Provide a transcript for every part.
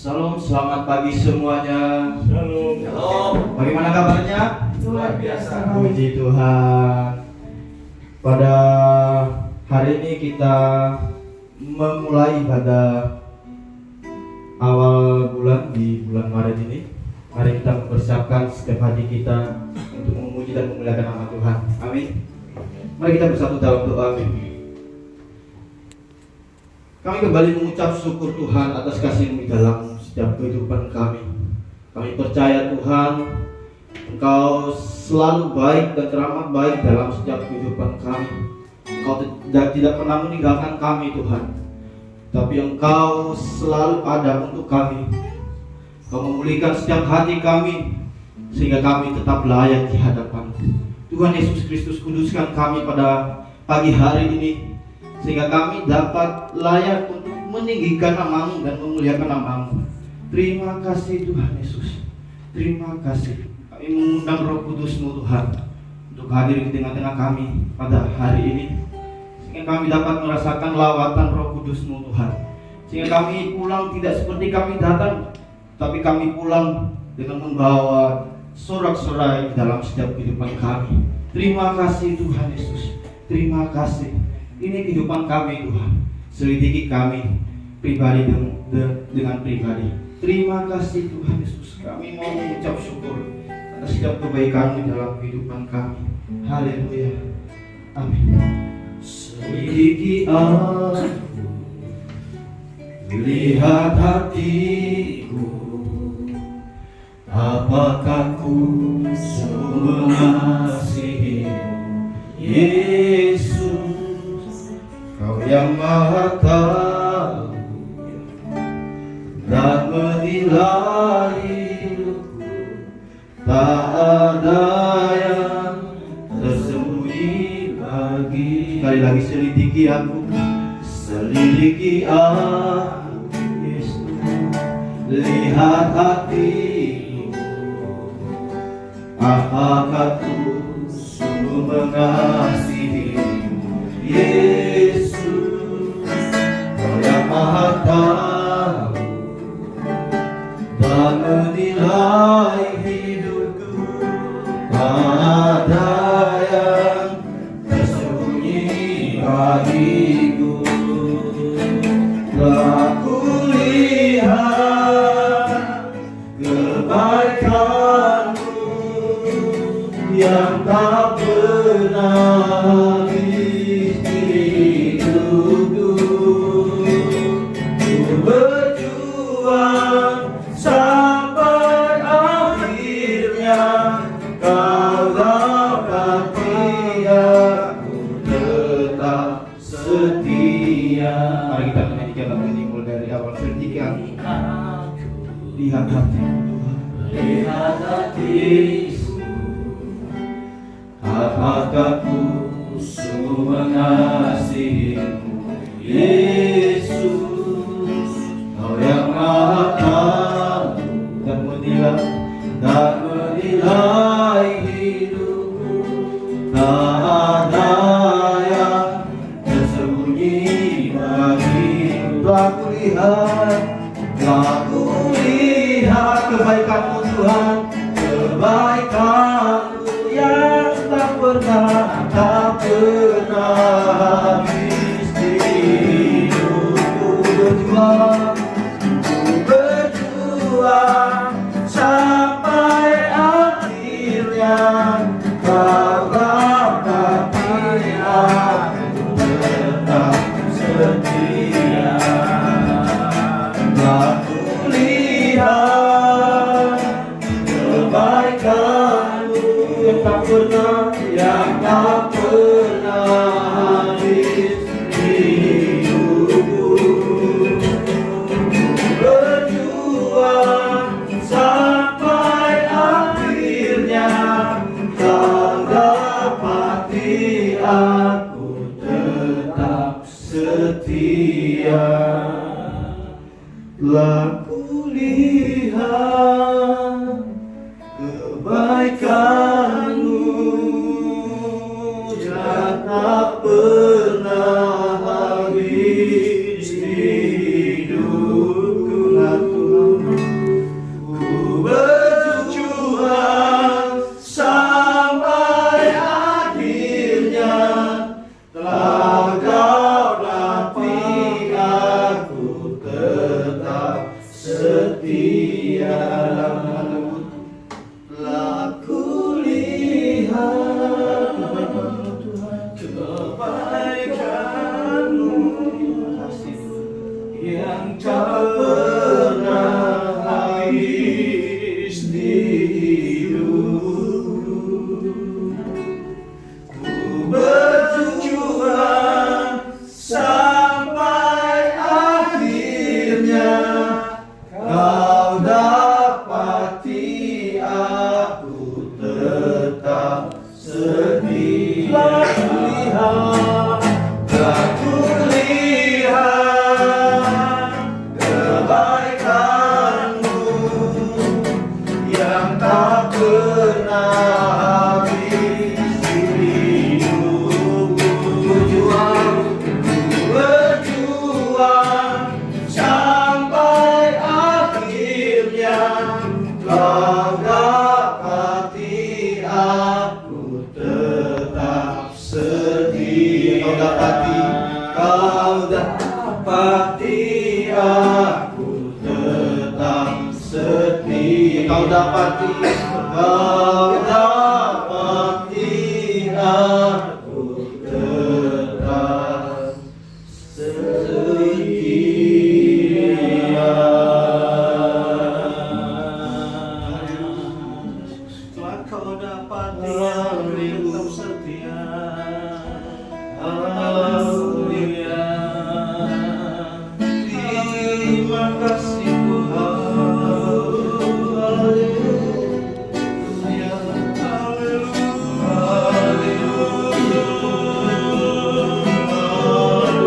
Salam, selamat pagi semuanya. Shalom. Shalom. Bagaimana kabarnya? Luar biasa. Puji Tuhan. Pada hari ini kita memulai pada awal bulan di bulan Maret ini. Mari kita mempersiapkan setiap hati kita untuk memuji dan memuliakan nama Tuhan. Amin. Mari kita bersatu dalam doa. Amin. Kami kembali mengucap syukur Tuhan atas kasih-Mu dalam setiap kehidupan kami. Kami percaya Tuhan, Engkau selalu baik dan teramat baik dalam setiap kehidupan kami. Engkau tidak pernah meninggalkan kami Tuhan, tapi Engkau selalu ada untuk kami. Engkau memulihkan setiap hati kami, sehingga kami tetap layak di hadapan Tuhan Yesus Kristus. Kuduskan kami pada pagi hari ini, sehingga kami dapat layak untuk meninggikan nama-Mu dan memuliakan nama-Mu. Terima kasih Tuhan Yesus. Terima kasih. Kami mengundang Roh Kudus-Mu Tuhan untuk hadir di tengah-tengah kami pada hari ini, sehingga kami dapat merasakan lawatan Roh Kudus-Mu Tuhan. Sehingga kami pulang tidak seperti kami datang, tapi kami pulang dengan membawa sorak-sorai dalam setiap kehidupan kami. Terima kasih Tuhan Yesus. Terima kasih. Ini kehidupan kami Tuhan. Selidiki kami pribadi dengan pribadi. Terima kasih Tuhan Yesus. Kami mau mengucap syukur atas setiap kebaikan-Mu dalam kehidupan kami. Haleluya. Amin. Selidiki aku, lihat hatiku, apakah ku sungguh mengasihi-Mu, Yesus. Kau yang Maha Tahu dan menilai hidupku, tak ada yang tersembunyi lagi. Sekali lagi, selidiki aku, selidiki aku, Yesus. Lihat hatiku, apakah ku sungguh mengasihi-Mu, Yesus. Kau yang Maha Tahu dan menilai hidupku, tak ada yang tersembunyi bagiku. Telah kulihat kebaikan-Mu yang tak pernah berjuang sampai akhirnya Kau dapati aku tetap setia. Mari kita menyanyikan lagu ini mulai dari awal. Selidiki aku, lihat hatiku Tuhan. Lihat hatiku, apakah ku sungguh mengasihi-Mu, Yesus. Kau yang Maha Tahu dan menilai hidupku, tak ada yang tersembunyi bagiku. Telah kulihat kebaikan-Mu Tuhan, kebaikan-Mu yang tak pernah habis di hidupku. Berjuang sampai akhirnya Kau dapati aku tetap setia. Telah kulihat kebaikan-Mu yang tak pernah habis di hidupku. Berjuang sampai akhirnya Kau dapati aku tetap setia. Telah kulihat kebaikan-Mu yang tak pernah habis di hidupku. yang tak pernah habis di hidup. Ku berjuang sampai akhirnya kau dapati aku tetap setia. Aku lihat kebaikanmu yang tak pernah habis di hidupku. Berjuang sampai akhirnya kau dapati aku tetap setia. Kau dapati aku tetap setia. Kau dapati aku tetap setia. Telah kau dapati aku tetap setia. Haleluya. Terima kasih Tuhan. Haleluya.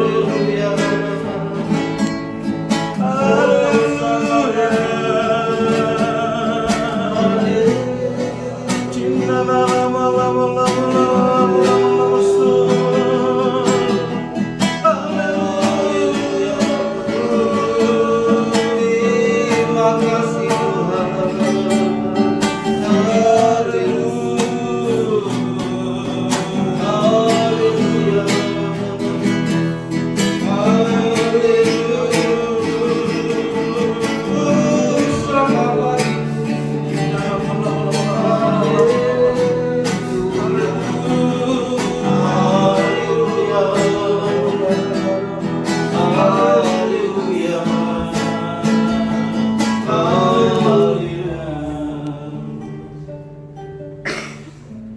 Haleluya. Haleluya. Cinta lama-lama.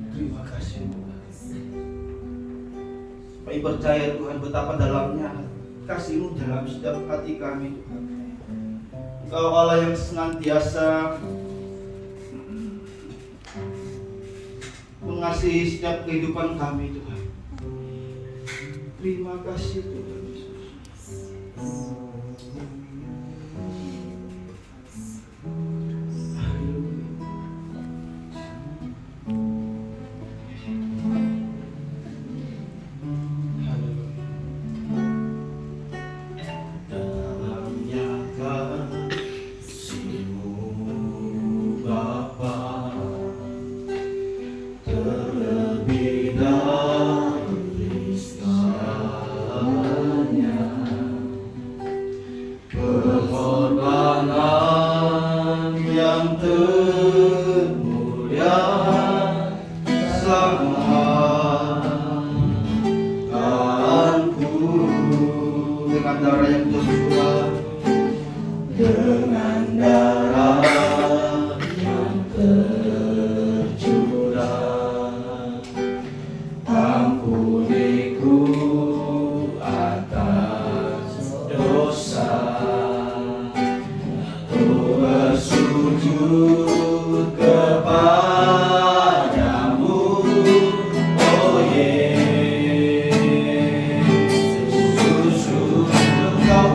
Terima kasih Tuhan. Kami percaya Tuhan betapa dalamnya kasih-Mu dalam setiap hati kami Tuhan. Engkau Allah yang senantiasa mengasihi setiap kehidupan kami Tuhan. Terima kasih Tuhan Yesus. Pengorbanan yang termulia selamatkanku dengan darah yang tercurah, dengan darah yang tercurah. Ampuniku atas dosa, bersujud kepadamu, oh Yesus. Engkau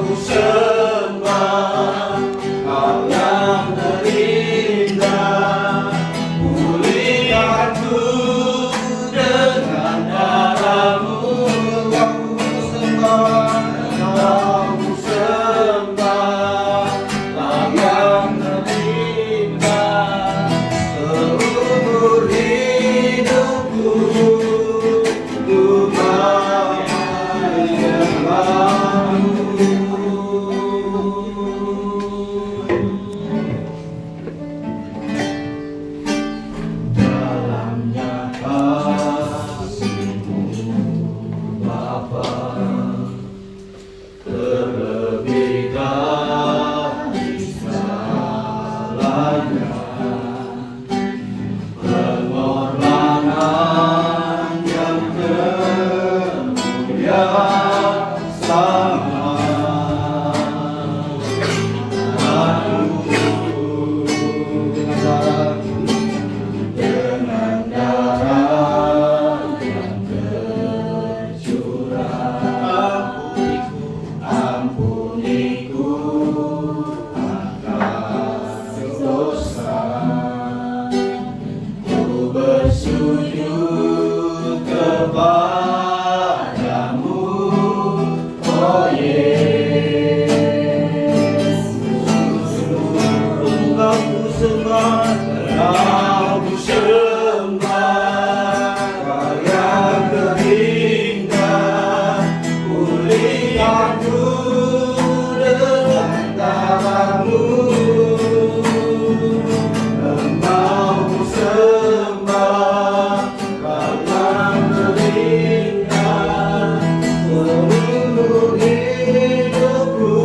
ku sembah, Kau yang terindah. Muliakanku dengan darah-Mu. Engkau ku sembah, Kau yang terindah. Seumur hidupku ku dalamnya kasih-Mu Bapa. bersama. Dengan darah yang tercurah, ampuniku atas dosa. Ku bersujud kepadamu, oh Yesus. Engkau ku sembah, Engkau ku sembah. Kau yang terindah, pulihkanku dengan darah-Mu. Engkau ku sembah, Kau yang terindah, seluruh hidupku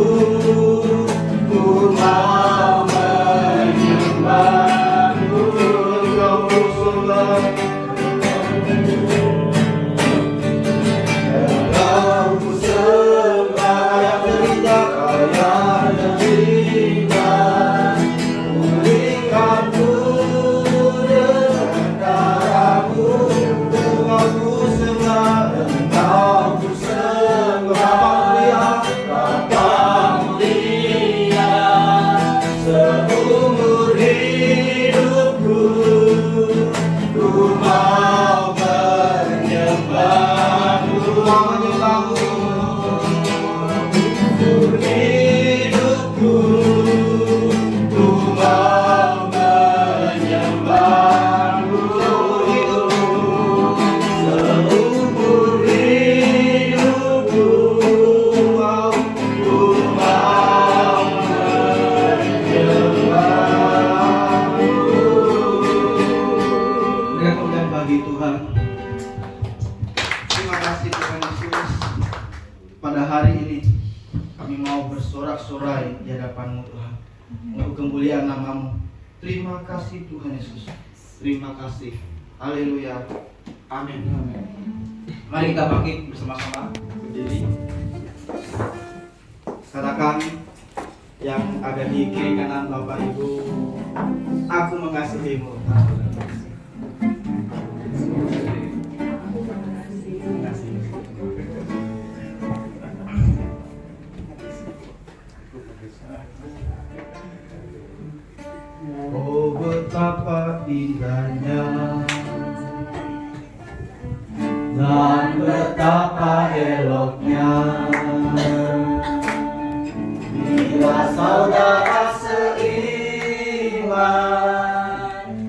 ku mau menyembah-Mu. Engkau ku sembah, Engkau ku sembah, yang terindah, Kau yang terindah, pulihkanku dengan darah-Mu. Engkau ku sembah, Engkau ku sembah, Bapa mulia, seumur hidupku ku mau menyembah-Mu. Seumur hidupku ku mau menyembah-Mu. Seumur hidupku ku mau menyembah-Mu. Berikan kemuliaan bagi Tuhan. Terima kasih Tuhan Yesus. Pada hari ini kami mau bersorak-sorai di hadapan-Mu Tuhan, untuk kemuliaan nama-Mu. Terima kasih Tuhan Yesus. Terima kasih. Haleluya. Amin. Mari kita bangkit bersama-sama, berdiri. Katakan yang ada di kiri kanan Bapak Ibu, aku mengasihi-Mu. Oh betapa indahnya dan betapa eloknya bila saudara seiman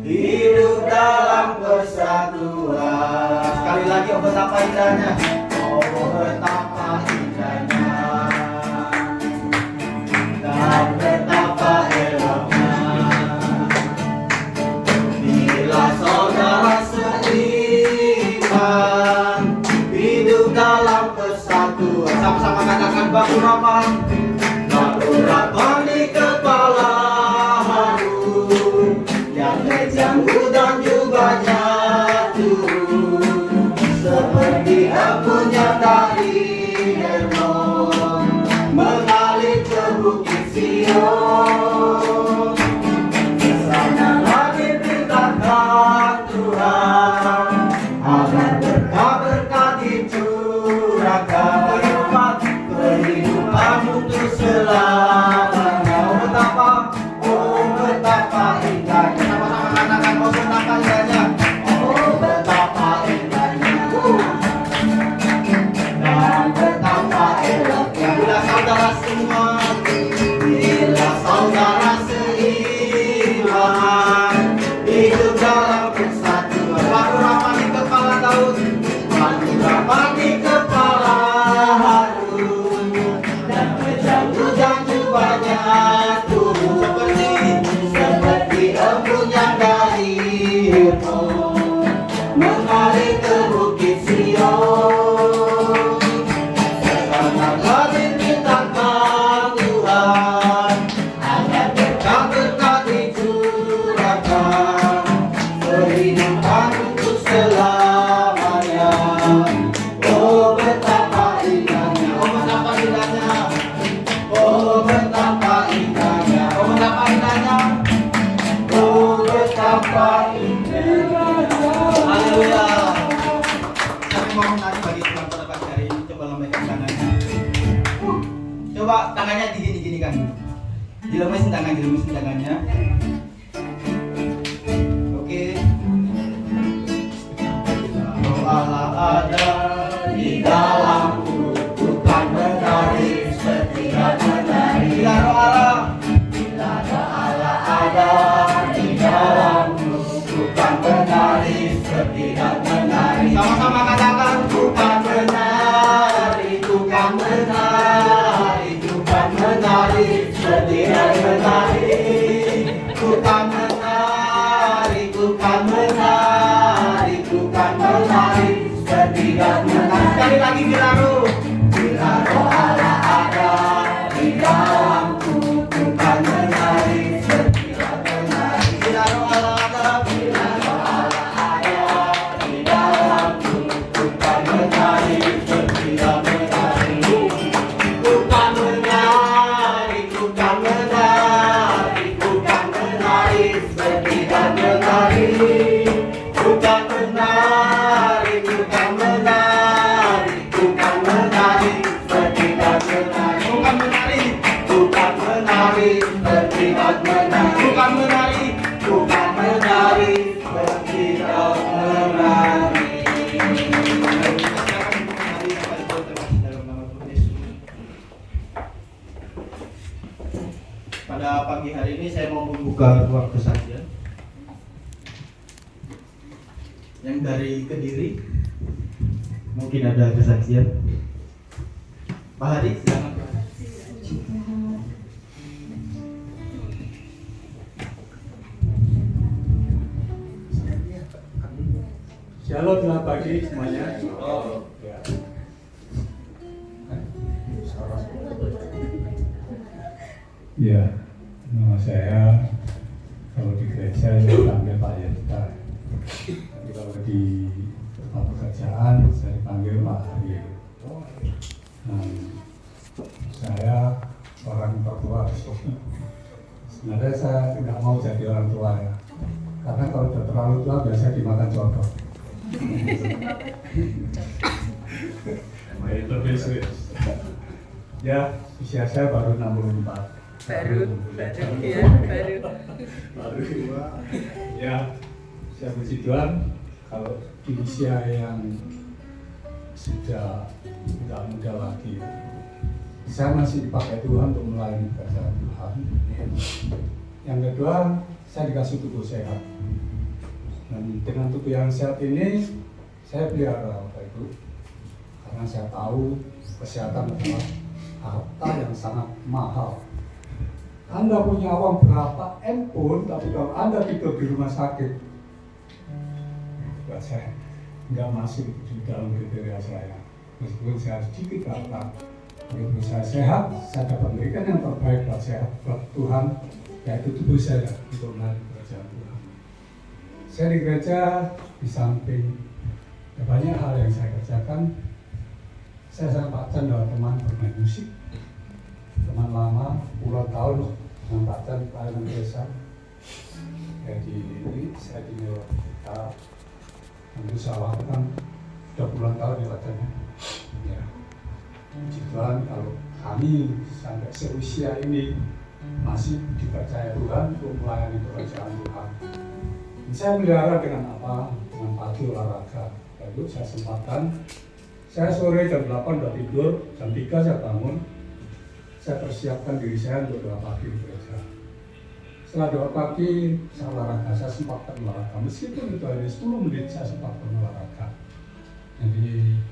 hidup dalam persatuan. Sekali lagi, oh betapa indahnya, oh betapa indahnya dan betapa eloknya bila saudara seiman hidup dalam persatuan. Sama-sama katakan batu rapang di kepala Harun, yang kejam dan jubahnya turun seperti embunnya dari Hermon mengalir ke bukit Sion. Kesana lagi perintahkan Tuhan agar berkah-berkah dicurahkan, kehidupan untuk Coba tangannya digini-gini kan. Dilemesin tangannya. Oke. Roh Allah ada di dalamku, bukan menari setiap menari. Bila roh Allah ada di dalamku, bukan menari setiap menari. Sama-sama katakan bukan menari, bukan menari, bukan menari setiap menari. Bukan menari, bukan menari, bukan menari setiap menari. Sekali lagi bila roh Allah ada di dalamku, bukan menari setiap menari. Bila roh Allah ada di dalamku, bukan menari setiap menari. Bukan menari, bukan menari, bukan menari setiap menari. Bukan menari, bukan menari, bukan menari setiap menari. Bukan menari, bukan menari setiap menari. Bukan menari, bukan menari setiap menari. Pada pagi hari ini saya mau membuka ruang kesaksian yang dari Kediri. Mungkin ada kesaksian. Pak Hadi, silakan. Shalom, selamat pagi semuanya. Ya, nama saya kalau di gereja saya dipanggil Pak Yenta. Tapi kalau di tempat pekerjaan saya dipanggil Pak Hari. Saya orang tertua. Sebenarnya saya tidak mau jadi orang tua ya, karena kalau sudah terlalu tua biasanya dimakan contoh. Lebih serius. Ya, usia saya baru 64. Baru. Ya, saya puji Tuhan kalau di usia yang sudah tidak muda lagi, saya masih dipakai Tuhan untuk melayani kerajaan Tuhan. Yang kedua, saya dikasih tubuh sehat. Dan dengan tubuh yang sehat ini, saya pelihara Bapak Ibu, karena saya tahu kesehatan adalah harta yang sangat mahal. Anda punya uang berapa M pun, tapi kalau Anda tidur di rumah sakit, saya nggak masuk di dalam kriteria saya. Meskipun saya sedikit harta, begitu saya sehat, saya dapat memberikan yang terbaik buat Tuhan, yaitu tubuh saya untuk melayani kerajaan Tuhan. Saya di gereja, di samping banyak hal yang saya kerjakan, saya sangat Pak Chan adalah teman bermain musik, teman lama, puluhan tahun dengan Pak Chan pelayanan desa. Jadi ini saya di kita tentu saya lakukan 20-an tahun di Pak Chan. Ya, puji Tuhan kalau kami sampai seusia ini masih dipercaya Tuhan untuk melayani kerajaan Tuhan. Dan saya melihara dengan apa? Dengan pagi olahraga. Lalu saya sempatkan, saya sore jam 8 udah tidur, jam 3 saya bangun, saya persiapkan diri saya untuk doa pagi di gereja. Setelah doa pagi, saya olahraga, saya sempatkan olahraga. Meskipun itu hanya 10 menit, saya sempatkan olahraga. Jadi,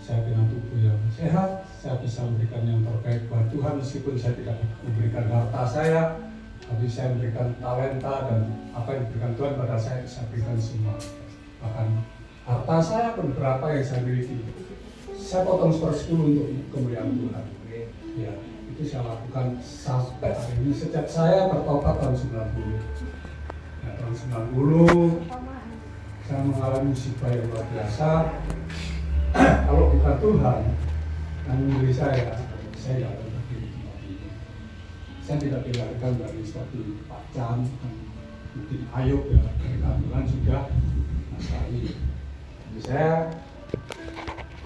saya dengan tubuh yang sehat, saya bisa memberikan yang terbaik buat Tuhan. Meskipun saya tidak memberikan harta saya, tapi saya memberikan talenta dan apa yang diberikan Tuhan pada saya berikan semua. Bahkan harta saya pun berapa yang saya miliki, saya potong 1/10 untuk kemuliaan Tuhan. Ya, itu saya lakukan sampai hari ini sejak saya bertobat tahun 90. Nah, tahun 90 saya mengalami musibah yang luar biasa. Kalau bukan Tuhan yang memberi saya tidak akan berdiri di tempat ini. Saya tidak dilahirkan dari seperti Pak Chan, mungkin Ayub ya, dari kandungan sudah. Nah, jadi saya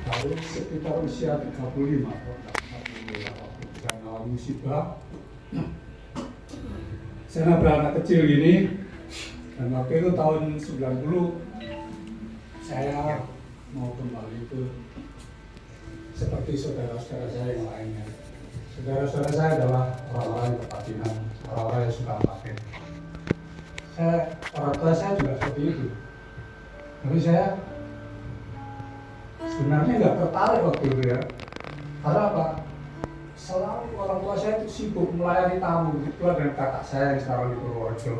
baru sekitar usia 35 tahun. alhamdulillah waktu saya ngalamin musibah. Saya beranak kecil gini, dan waktu itu tahun 90 saya mau kembali ke seperti saudara-saudara saya yang lainnya. Saudara-saudara saya adalah orang-orang yang kebatinan, orang-orang yang suka pakai. Orang tua saya juga seperti itu. Tapi saya sebenarnya nggak tertarik waktu itu ya. Karena apa? Selalu orang tua saya itu sibuk melayani tamu. Itu dengan kakak saya yang sekarang di Purworejo.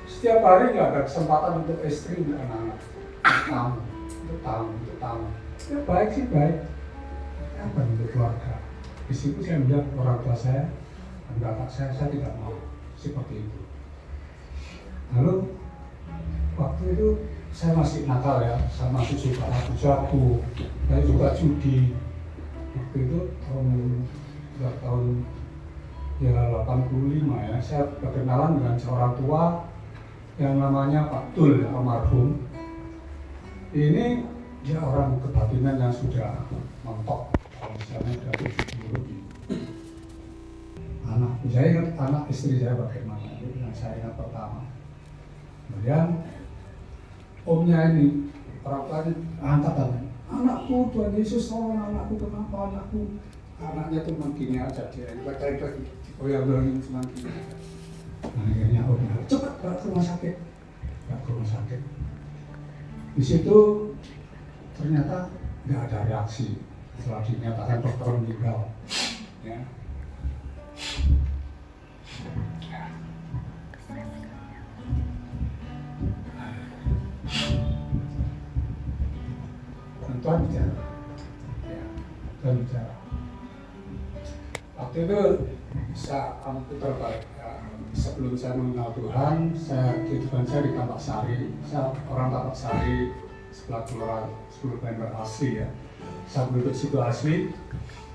Setiap hari nggak ada kesempatan untuk istri dan anak-anak. Untuk tamu. Ya baik sih baik. Apa untuk keluarga? Di situ saya melihat orang tua saya dan kakak saya tidak mau seperti itu. Lalu waktu itu saya masih nakal ya, saya masih suka lagu-lagu, saya juga judi. Waktu itu tahun ya 85 ya, saya berkenalan dengan seorang tua yang namanya Pak Dul almarhum. Ini dia orang kebatinan yang sudah mentok, kalau misalnya sudah 70 lebih. Saya ingat anak istri saya bagaimana, itu yang saya ingat pertama. Kemudian omnya ini, orang tuanya angkat tangan, anakku Tuhan Yesus tolong anakku, kenapa anakku? Anaknya tuh makin aja dia, kita goyang-goyangin semakin. Nah akhirnya omnya, cepat bawa ke rumah sakit. Di situ ternyata nggak ada reaksi setelah dinyatakan dokter meninggal. Ya. Tuhan bicara. Waktu itu saya putar balik. Sebelum saya mengenal Tuhan, kehidupan saya di Tambak Sari. Saya orang Tambak Sari, sebelah Kelurahan 10 November asli ya. Saya penduduk situ asli.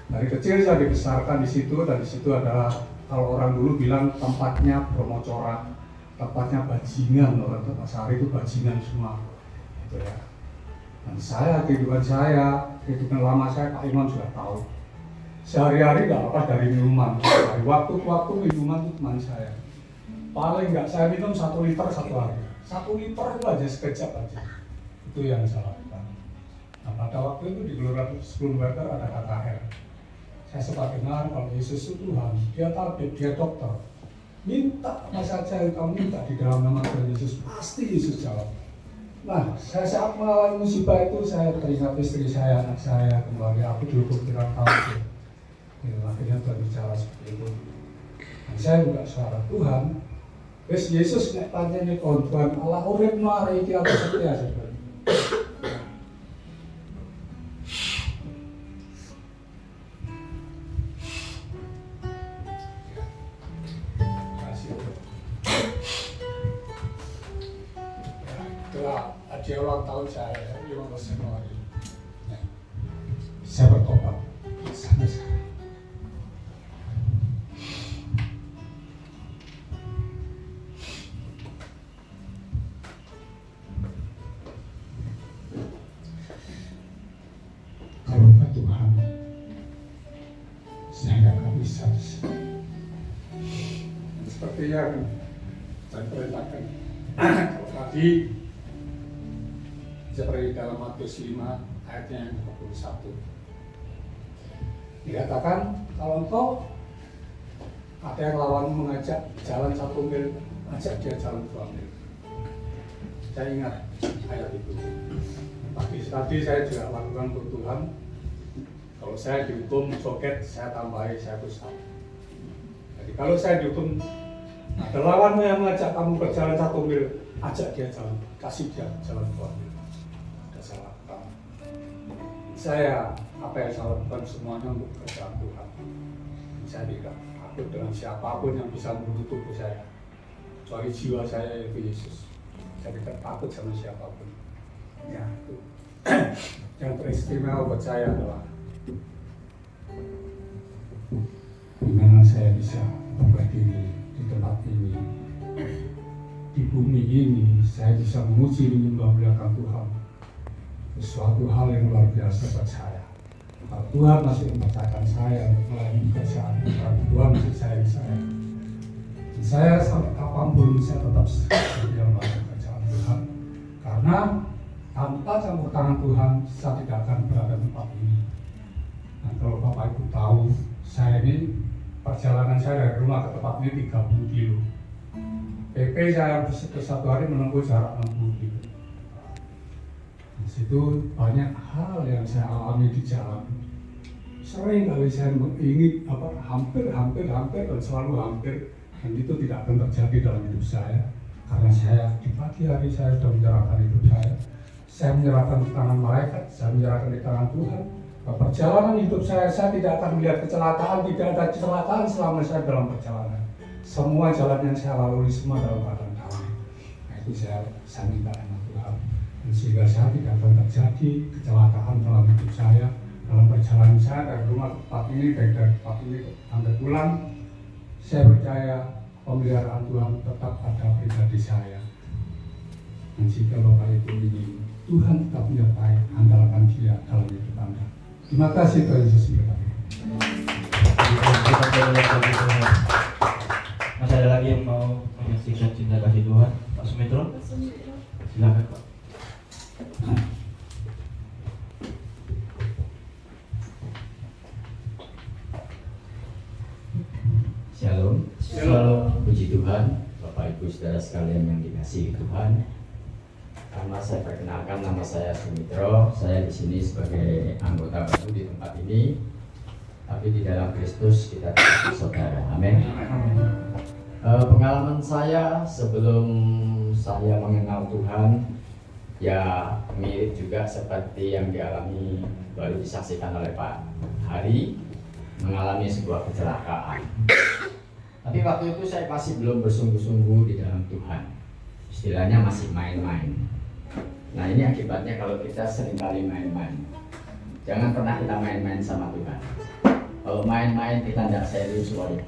Dari kecil saya dibesarkan di situ, dan di situ adalah kalau orang dulu bilang tempatnya Bromocorak, tempatnya bajingan. Orang Tambak Sari itu bajingan semua, gitu ya. Dan kehidupan lama saya, Pak Iman sudah tahu. Sehari-hari nggak apa dari minuman. Dari waktu ke waktu minuman itu teman saya. Paling nggak saya minum 1 liter satu hari. 1 liter itu aja sekejap aja. Itu yang saya lakukan. Nah pada waktu itu di Kelurahan 10 meter ada KKR. Saya sempat dengar kalau Yesus itu Tuhan. Dia tabib, dia dokter. Minta apa saja yang kamu minta di dalam nama Tuhan Yesus, pasti Yesus jawab. Nah, saya saat mengalami musibah itu, saya teringat istri saya, anak saya kembali. Aku dulu berpikiran tahu itu. Akhirnya Tuhan bicara seperti itu. Dan saya buka suara Tuhan. Wes Yesus nek tanya nih Tuhan Allah urip no hari iki aku setia sebenarnya. Hadiah ulang tahun saya 15 Januari. Saya bertobat sampai sekarang. Kalau bukan Tuhan, saya nggak akan bisa. Seperti yang saya perintahkan kalau tadi. Seperti dalam Matius 5 ayatnya yang 21 dikatakan, kalau engkau ada yang lawan mengajak jalan 1 mil, ajak dia jalan 2 mil. Saya ingat ayat itu. Tadi saya juga lakukan untuk Tuhan. Kalau saya dihukum joget, saya tambahi, saya push up. Jadi kalau saya dihukum, ada lawanmu yang mengajak kamu berjalan 1 mil, ajak dia jalan, kasih dia jalan 2 mil. Saya apa yang saya lakukan semuanya untuk pekerjaan Tuhan. Saya tidak takut dengan siapapun yang bisa membunuh tubuh saya, kecuali jiwa saya yaitu Yesus. Saya tidak takut sama siapapun. Ya, itu yang teristimewa buat saya adalah dimana saya bisa berdiri di tempat ini, di bumi ini, saya bisa memuji menyembah muliakan Tuhan. Sesuatu hal yang luar biasa buat saya. Kalau Tuhan masih mempercayakan saya untuk melayani pekerjaan, kalau Tuhan masih sayang saya. Dan saya sampai kapanpun saya tetap setia melayani pekerjaan Tuhan. Karena tanpa campur tangan Tuhan, saya tidak akan berada di tempat ini. Dan kalau Bapak Ibu tahu, saya ini perjalanan saya dari rumah ke tempat ini 30 kilo. PP saya satu hari menempuh jarak 60 kilo. Di situ banyak hal yang saya alami di jalan. Sering kali saya ingin hampir dan selalu hampir, dan itu tidak akan terjadi dalam hidup saya. Karena saya di pagi hari saya sudah menyerahkan hidup saya menyerahkan di tangan malaikat, saya menyerahkan di tangan Tuhan. Perjalanan hidup saya tidak akan melihat kecelakaan, tidak ada kecelakaan selama saya dalam perjalanan. Semua jalan yang saya lalui semua dalam keadaan damai. Nah, itu saya minta sama Tuhan. Dan sehingga saya tidak akan terjadi kecelakaan dalam hidup saya, dalam perjalanan saya dari rumah ke tempat ini, baik dari tempat ini sampai pulang. Saya percaya pemeliharaan Tuhan tetap ada pribadi saya. Dan jika Bapak Ibu ingin Tuhan tetap menyertai, andalkan Dia dalam hidup Anda. Terima kasih Tuhan Yesus berkati. Masih ada lagi yang mau menyaksikan cinta kasih Tuhan? Pak Sumitro? Silakan Pak. Shalom. Shalom. Puji Tuhan, Bapak Ibu Saudara sekalian yang dikasihi Tuhan. Karena saya perkenalkan, nama saya Sumitro. Saya di sini sebagai anggota baru di tempat ini. Tapi di dalam Kristus kita tetap saudara. Amin. Pengalaman saya sebelum saya mengenal Tuhan, ya mirip juga seperti yang dialami baru disaksikan oleh Pak Hari, mengalami sebuah kecelakaan. Tapi waktu itu saya masih belum bersungguh-sungguh di dalam Tuhan. Istilahnya masih main-main. Nah ini akibatnya kalau kita seringkali main-main. Jangan pernah kita main-main sama Tuhan. Kalau main-main kita tidak serius, waduh.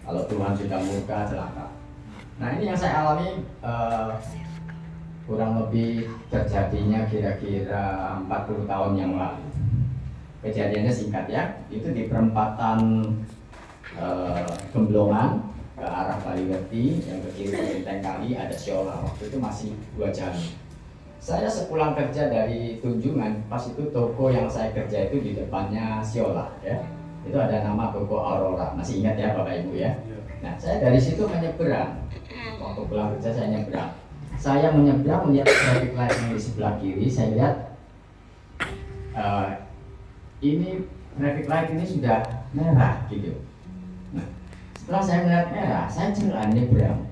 Kalau Tuhan sudah murka, celaka. Nah ini yang saya alami kurang lebih terjadinya kira-kira 40 tahun yang lalu. Kejadiannya singkat ya, itu di perempatan Gemblongan ke arah Paliwerti, yang ke kiri Menteng Kali ada Siola. Waktu itu masih 2 jalan. Saya sepulang kerja dari Tunjungan, pas itu toko yang saya kerja itu di depannya Siola ya. Itu ada nama toko Aurora, masih ingat ya Bapak Ibu ya. Nah saya dari situ menyeberang, waktu pulang kerja saya nyeberang. Saya menyeberang melihat traffic light yang di sebelah kiri, saya lihat ini traffic light ini sudah merah gitu. Nah, setelah saya melihat merah, saya jalan nyebrang.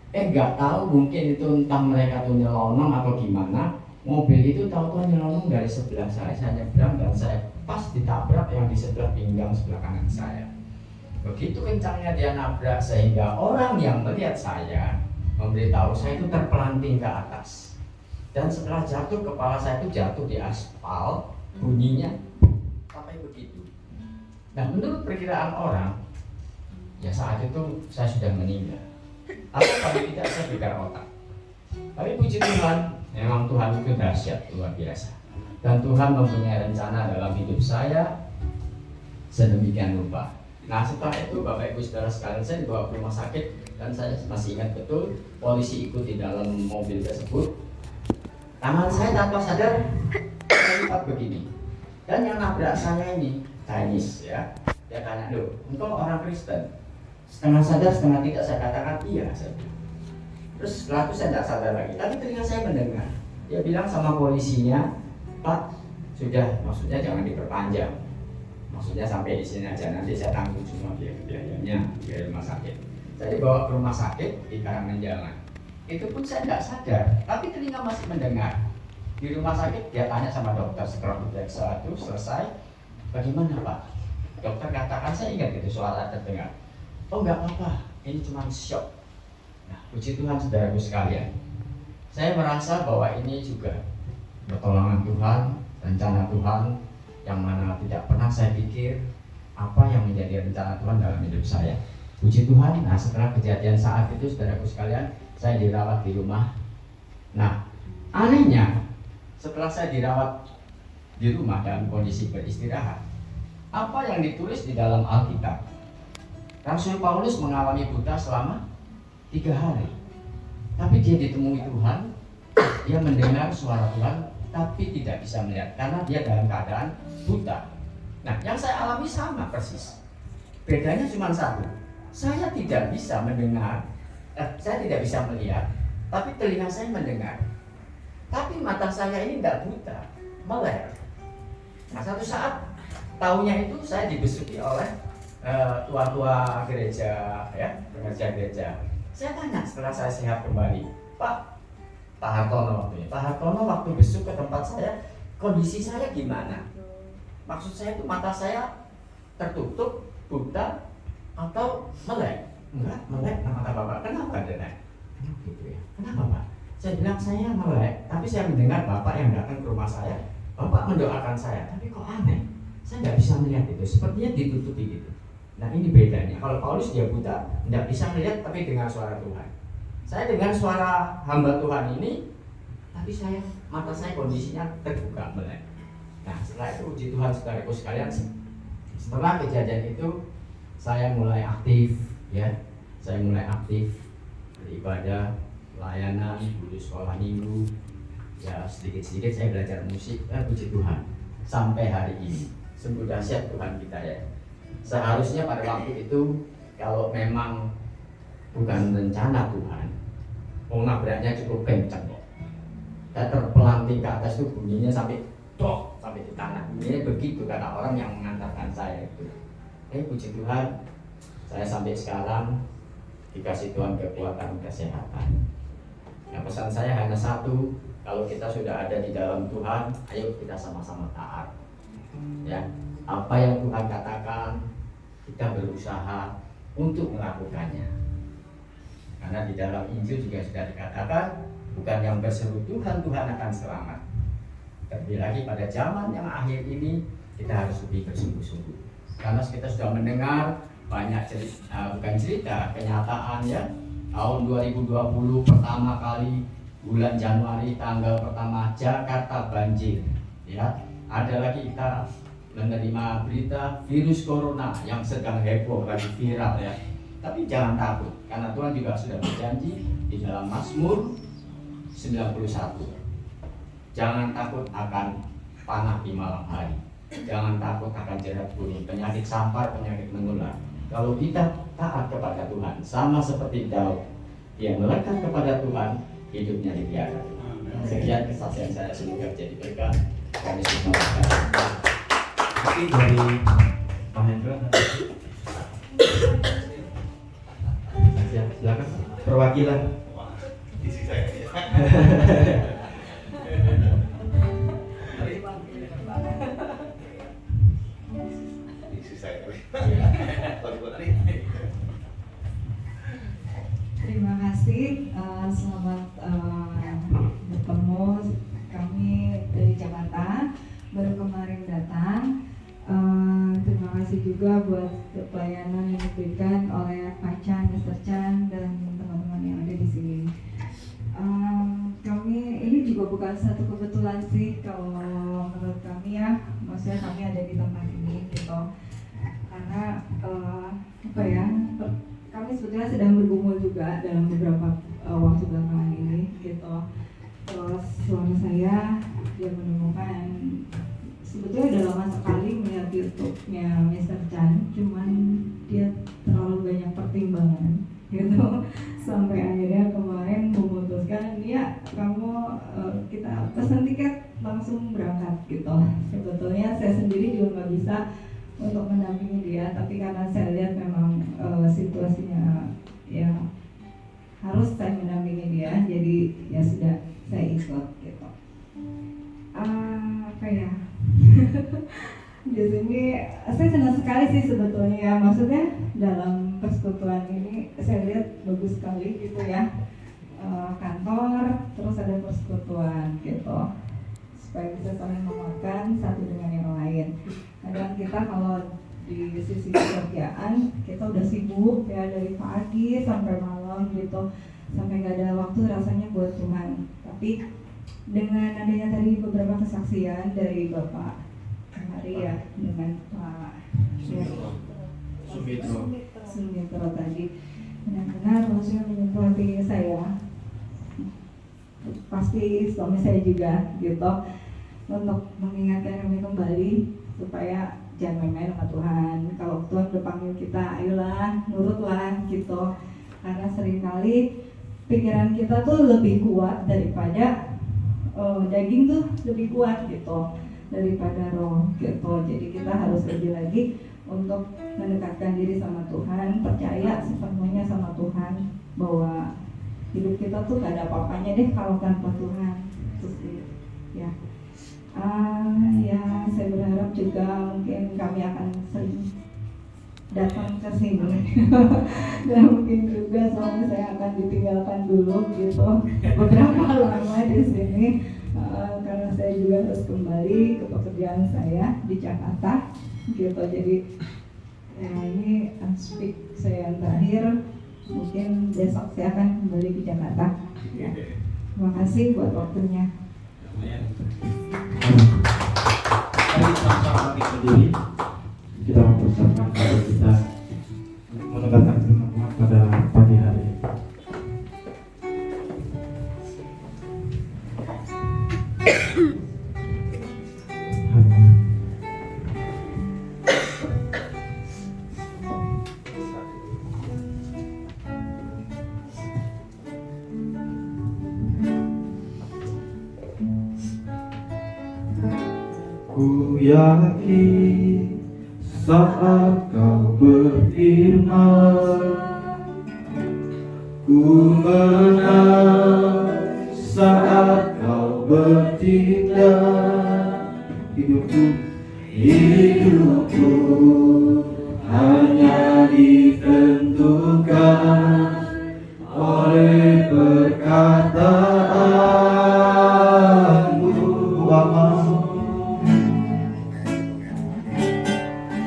Nggak tahu mungkin itu entah mereka tuh nyelonong atau gimana. Mobil itu tahu-tahu nyelonong dari sebelah saya nyebrang dan saya pas ditabrak yang di sebelah pinggang sebelah kanan saya. Begitu kencangnya dia nabrak sehingga orang yang melihat saya memberitahu saya itu terpelanting ke atas. Dan setelah jatuh, kepala saya itu jatuh di aspal, bunyinya sampai begitu. Nah menurut perkiraan orang, ya saat itu saya sudah meninggal. Atau paling tidak saya gegar otak. Tapi puji Tuhan, memang Tuhan itu dahsyat, luar biasa. Dan Tuhan mempunyai rencana dalam hidup saya sedemikian rupa. Nah setelah itu Bapak Ibu Saudara sekalian, saya dibawa ke rumah sakit. Dan saya masih ingat betul, polisi ikut di dalam mobil tersebut. Tangan saya tanpa sadar saya lipat begini. Dan yang nabrak saya ini Chinese ya. Dia tanya, loh, engkau orang Kristen? Setengah sadar, setengah tidak, saya katakan iya. Terus setelah itu saya tidak sadar lagi. Tapi telinga saya mendengar. Dia bilang sama polisinya, Pak, sudah, maksudnya jangan diperpanjang. Maksudnya sampai di sini aja, nanti saya tanggung semua biayanya di rumah sakit. Saya dibawa ke rumah sakit di Karangmenjangan. Itu pun saya tidak sadar, tapi telinga masih mendengar. Di rumah sakit dia tanya sama dokter setelah diperiksa itu selesai, bagaimana Pak? Dokter katakan, saya ingat itu suara terdengar. Oh enggak apa-apa, ini cuma shock. Nah, puji Tuhan saudaraku sekalian. Saya merasa bahwa ini juga pertolongan Tuhan, rencana Tuhan yang mana tidak pernah saya pikir apa yang menjadi rencana Tuhan dalam hidup saya. Puji Tuhan. Nah, setelah kejadian saat itu saudaraku sekalian, saya dirawat di rumah. Nah, anehnya setelah saya dirawat di rumah dalam kondisi beristirahat, Apa yang ditulis di dalam Alkitab? Rasul Paulus mengalami buta selama 3 hari. Tapi dia ditemui Tuhan, dia mendengar suara Tuhan, tapi tidak bisa melihat karena dia dalam keadaan buta. Nah, yang saya alami sama persis. Bedanya cuma satu. Saya tidak bisa mendengar, saya tidak bisa melihat, tapi telinga saya mendengar. Tapi mata saya ini tidak buta, melek. Nah, satu saat tahunya itu saya dibesuki oleh tua-tua gereja, ya, pengajar gereja. Saya tanya setelah saya sehat kembali, Pak Hartono waktu itu. Pak Hartono waktu besuk ke tempat saya, kondisi saya gimana? Maksud saya itu mata saya tertutup, buta, atau melek? Enggak, melek. Nah, kata Bapak, kenapa Dena? Kenapa gitu ya? Kenapa Pak? Saya bilang saya melek, tapi saya mendengar Bapak yang datang ke rumah saya, Bapak mendoakan saya, tapi kok aneh? Saya nggak bisa melihat itu, sepertinya ditutupi gitu. Nah, ini bedanya. Kalau Paulus dia buta, nggak bisa melihat, tapi dengar suara Tuhan. Saya dengar suara hamba Tuhan ini, tapi mata saya kondisinya terbuka melek. Nah, setelah itu uji Tuhan saudaraku sekalian, setelah kejadian itu saya mulai aktif, ya. Saya mulai aktif beribadah, pelayanan, dulu sekolah minggu. Ya, sedikit-sedikit saya belajar musik, puji Tuhan. Sampai hari ini, sungguh dahsyat Tuhan kita ya. Seharusnya pada waktu itu kalau memang bukan rencana Tuhan, nabraknya cukup kencang kok. Saya terpelanting ke atas itu bunyinya sampai dok, sampai di tanah. Bunyinya begitu kata orang yang mengantarkan saya itu. Puji Tuhan, saya sampai sekarang dikasih Tuhan kekuatan kesehatan. Nah, pesan saya hanya satu, kalau kita sudah ada di dalam Tuhan, ayo kita sama-sama taat. Ya, apa yang Tuhan katakan, kita berusaha untuk melakukannya. Karena di dalam Injil juga sudah dikatakan, bukan yang berseru Tuhan akan selamat. Terlebih lagi pada zaman yang akhir ini, kita harus lebih bersungguh-sungguh. Karena kita sudah mendengar banyak cerita, kenyataan ya. Tahun 2020 pertama kali bulan Januari tanggal pertama Jakarta banjir. Ya, ada lagi kita menerima berita virus corona yang sedang heboh, lagi viral ya. Tapi jangan takut, karena Tuhan juga sudah berjanji di dalam Mazmur 91. Jangan takut akan panah di malam hari. Jangan takut akan jerat kuning, penyakit sampar, penyakit menular. Kalau kita taat kepada Tuhan, sama seperti Daud, dia melekat kepada Tuhan, hidupnya dibiarkan. Sekian kesaksian saya, semoga jadi berkat. Kami semua Mungkin dari Pak Hendra nanti. Ya, silakan perwakilan. Isi saya ya. Isi saya. Terima kasih, selamat bertemu. Kami dari Jakarta baru kemarin datang. Terima kasih juga buat pelayanan yang diberikan oleh Pak Chan, Mr. Chan, dan teman-teman yang ada di sini. Kami ini juga bukan satu kebetulan sih kalau menurut kami ya, maksudnya kami ada di tempat ini gitu. Karena kami sebetulnya sedang bergumul juga dalam beberapa waktu belakangan ini gitu. Terus suami saya dia menemukan, sebetulnya udah lama sekali melihat YouTube-nya Mr. Chan, cuman dia terlalu banyak pertimbangan gitu. Sampai akhirnya kemarin memutuskan, ya kamu kita pesan tiket langsung berangkat gitu. Sebetulnya saya sendiri juga nggak bisa untuk mendampingi dia, tapi karena saya lihat memang situasinya ya harus saya mendampingi dia, jadi ya sudah saya ikut gitu. Di sini saya senang sekali sih sebetulnya ya, maksudnya dalam persekutuan ini saya lihat bagus sekali gitu ya. Kantor terus ada persekutuan gitu, supaya bisa saling menguatkan satu dengan yang lain. Kadang kita kalau di sisi pekerjaan kita udah sibuk ya dari pagi sampai malam gitu, sampai nggak ada waktu rasanya buat Tuhan. Tapi dengan adanya tadi beberapa kesaksian dari Bapak Hari ya, dengan Pak Sumitro tadi benar-benar maksudnya menyentuh hati saya, pasti suami saya juga gitu, untuk mengingatkan kami kembali supaya jangan main-main sama Tuhan. Kalau Tuhan udah panggil kita, ayolah nurutlah gitu, karena seringkali pikiran kita tuh lebih kuat daripada daging tuh lebih kuat gitu daripada roh gitu. Jadi kita harus lebih lagi untuk mendekatkan diri sama Tuhan, percaya sepenuhnya sama Tuhan bahwa hidup kita tuh gak ada apa-apanya deh kalau tanpa Tuhan. Terus ya, ya saya berharap juga mungkin kami akan sering datang ke sini dan mungkin juga suami saya akan ditinggalkan dulu gitu beberapa lama di sini, karena saya juga harus kembali ke pekerjaan saya di Jakarta gitu. Jadi ya ini speak saya yang terakhir, mungkin besok saya akan kembali ke Jakarta ya. Terima kasih buat waktunya. Mari sama-sama kita berdiri, kita mempersiapkan diri kita menegakkan firman Tuhan pada pagi hari ini. Ku yakin saat kau berfirman, ku menang saat kau bertindak. Hidupku hanya ditentukan oleh perkataanmu.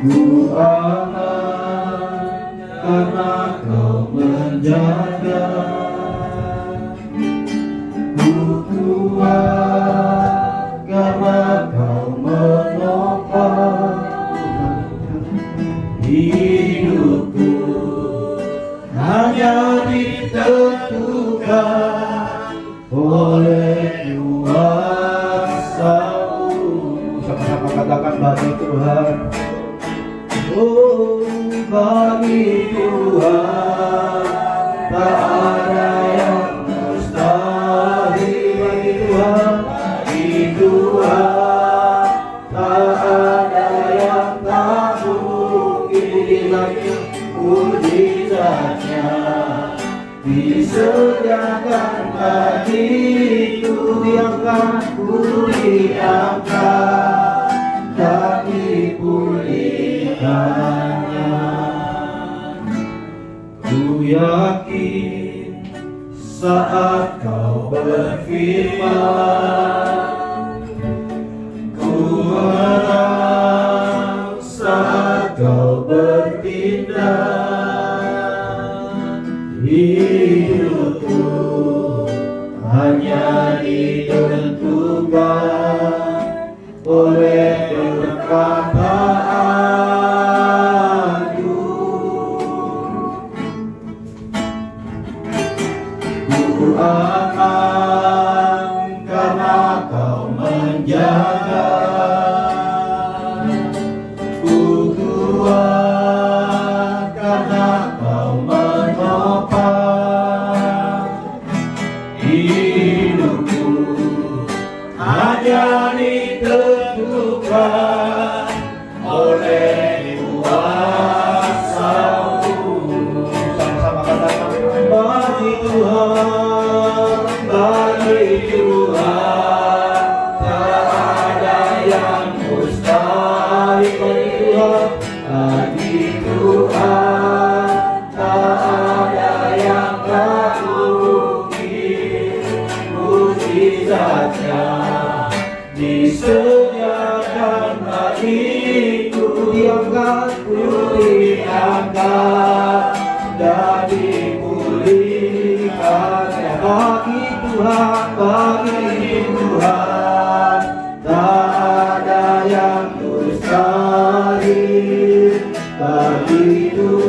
Ku aman karena kau menjaga. Ku kuat karena kau menopang. Hidupku hanya ditentukan oleh kuasa-Mu. Sama-sama katakan bagi Tuhan. Oh, bagi Tuhan tak ada yang mustahil. Bagi Tuhan, bagi Tuhan tak ada yang tak mungkin. Mujizatnya disediakan bagiku, diangkat, ku diangkat dan dipulihkannya. Ku yakin saat kau berfirman, ku menang saat kau bertindak. Hidupku hanya ditentukan oleh perkataanmu. Ku aman karena kau menjaga. Ku kuat karena kau menopang. Hidupku hanya ditentukan oleh kuasa-Mu. Sama-sama katakan bagi Tuhan, bagi Tuhan tak ada yang mustahil. Bagi Tuhan tak ada yang tak mungkin. Mujizatnya disediakan bagiku, diangkat, ku diangkat dan dipulihkannya. Bagi Tuhan, bagi Tuhan tak ada yang mustahil. Bagi Tuhan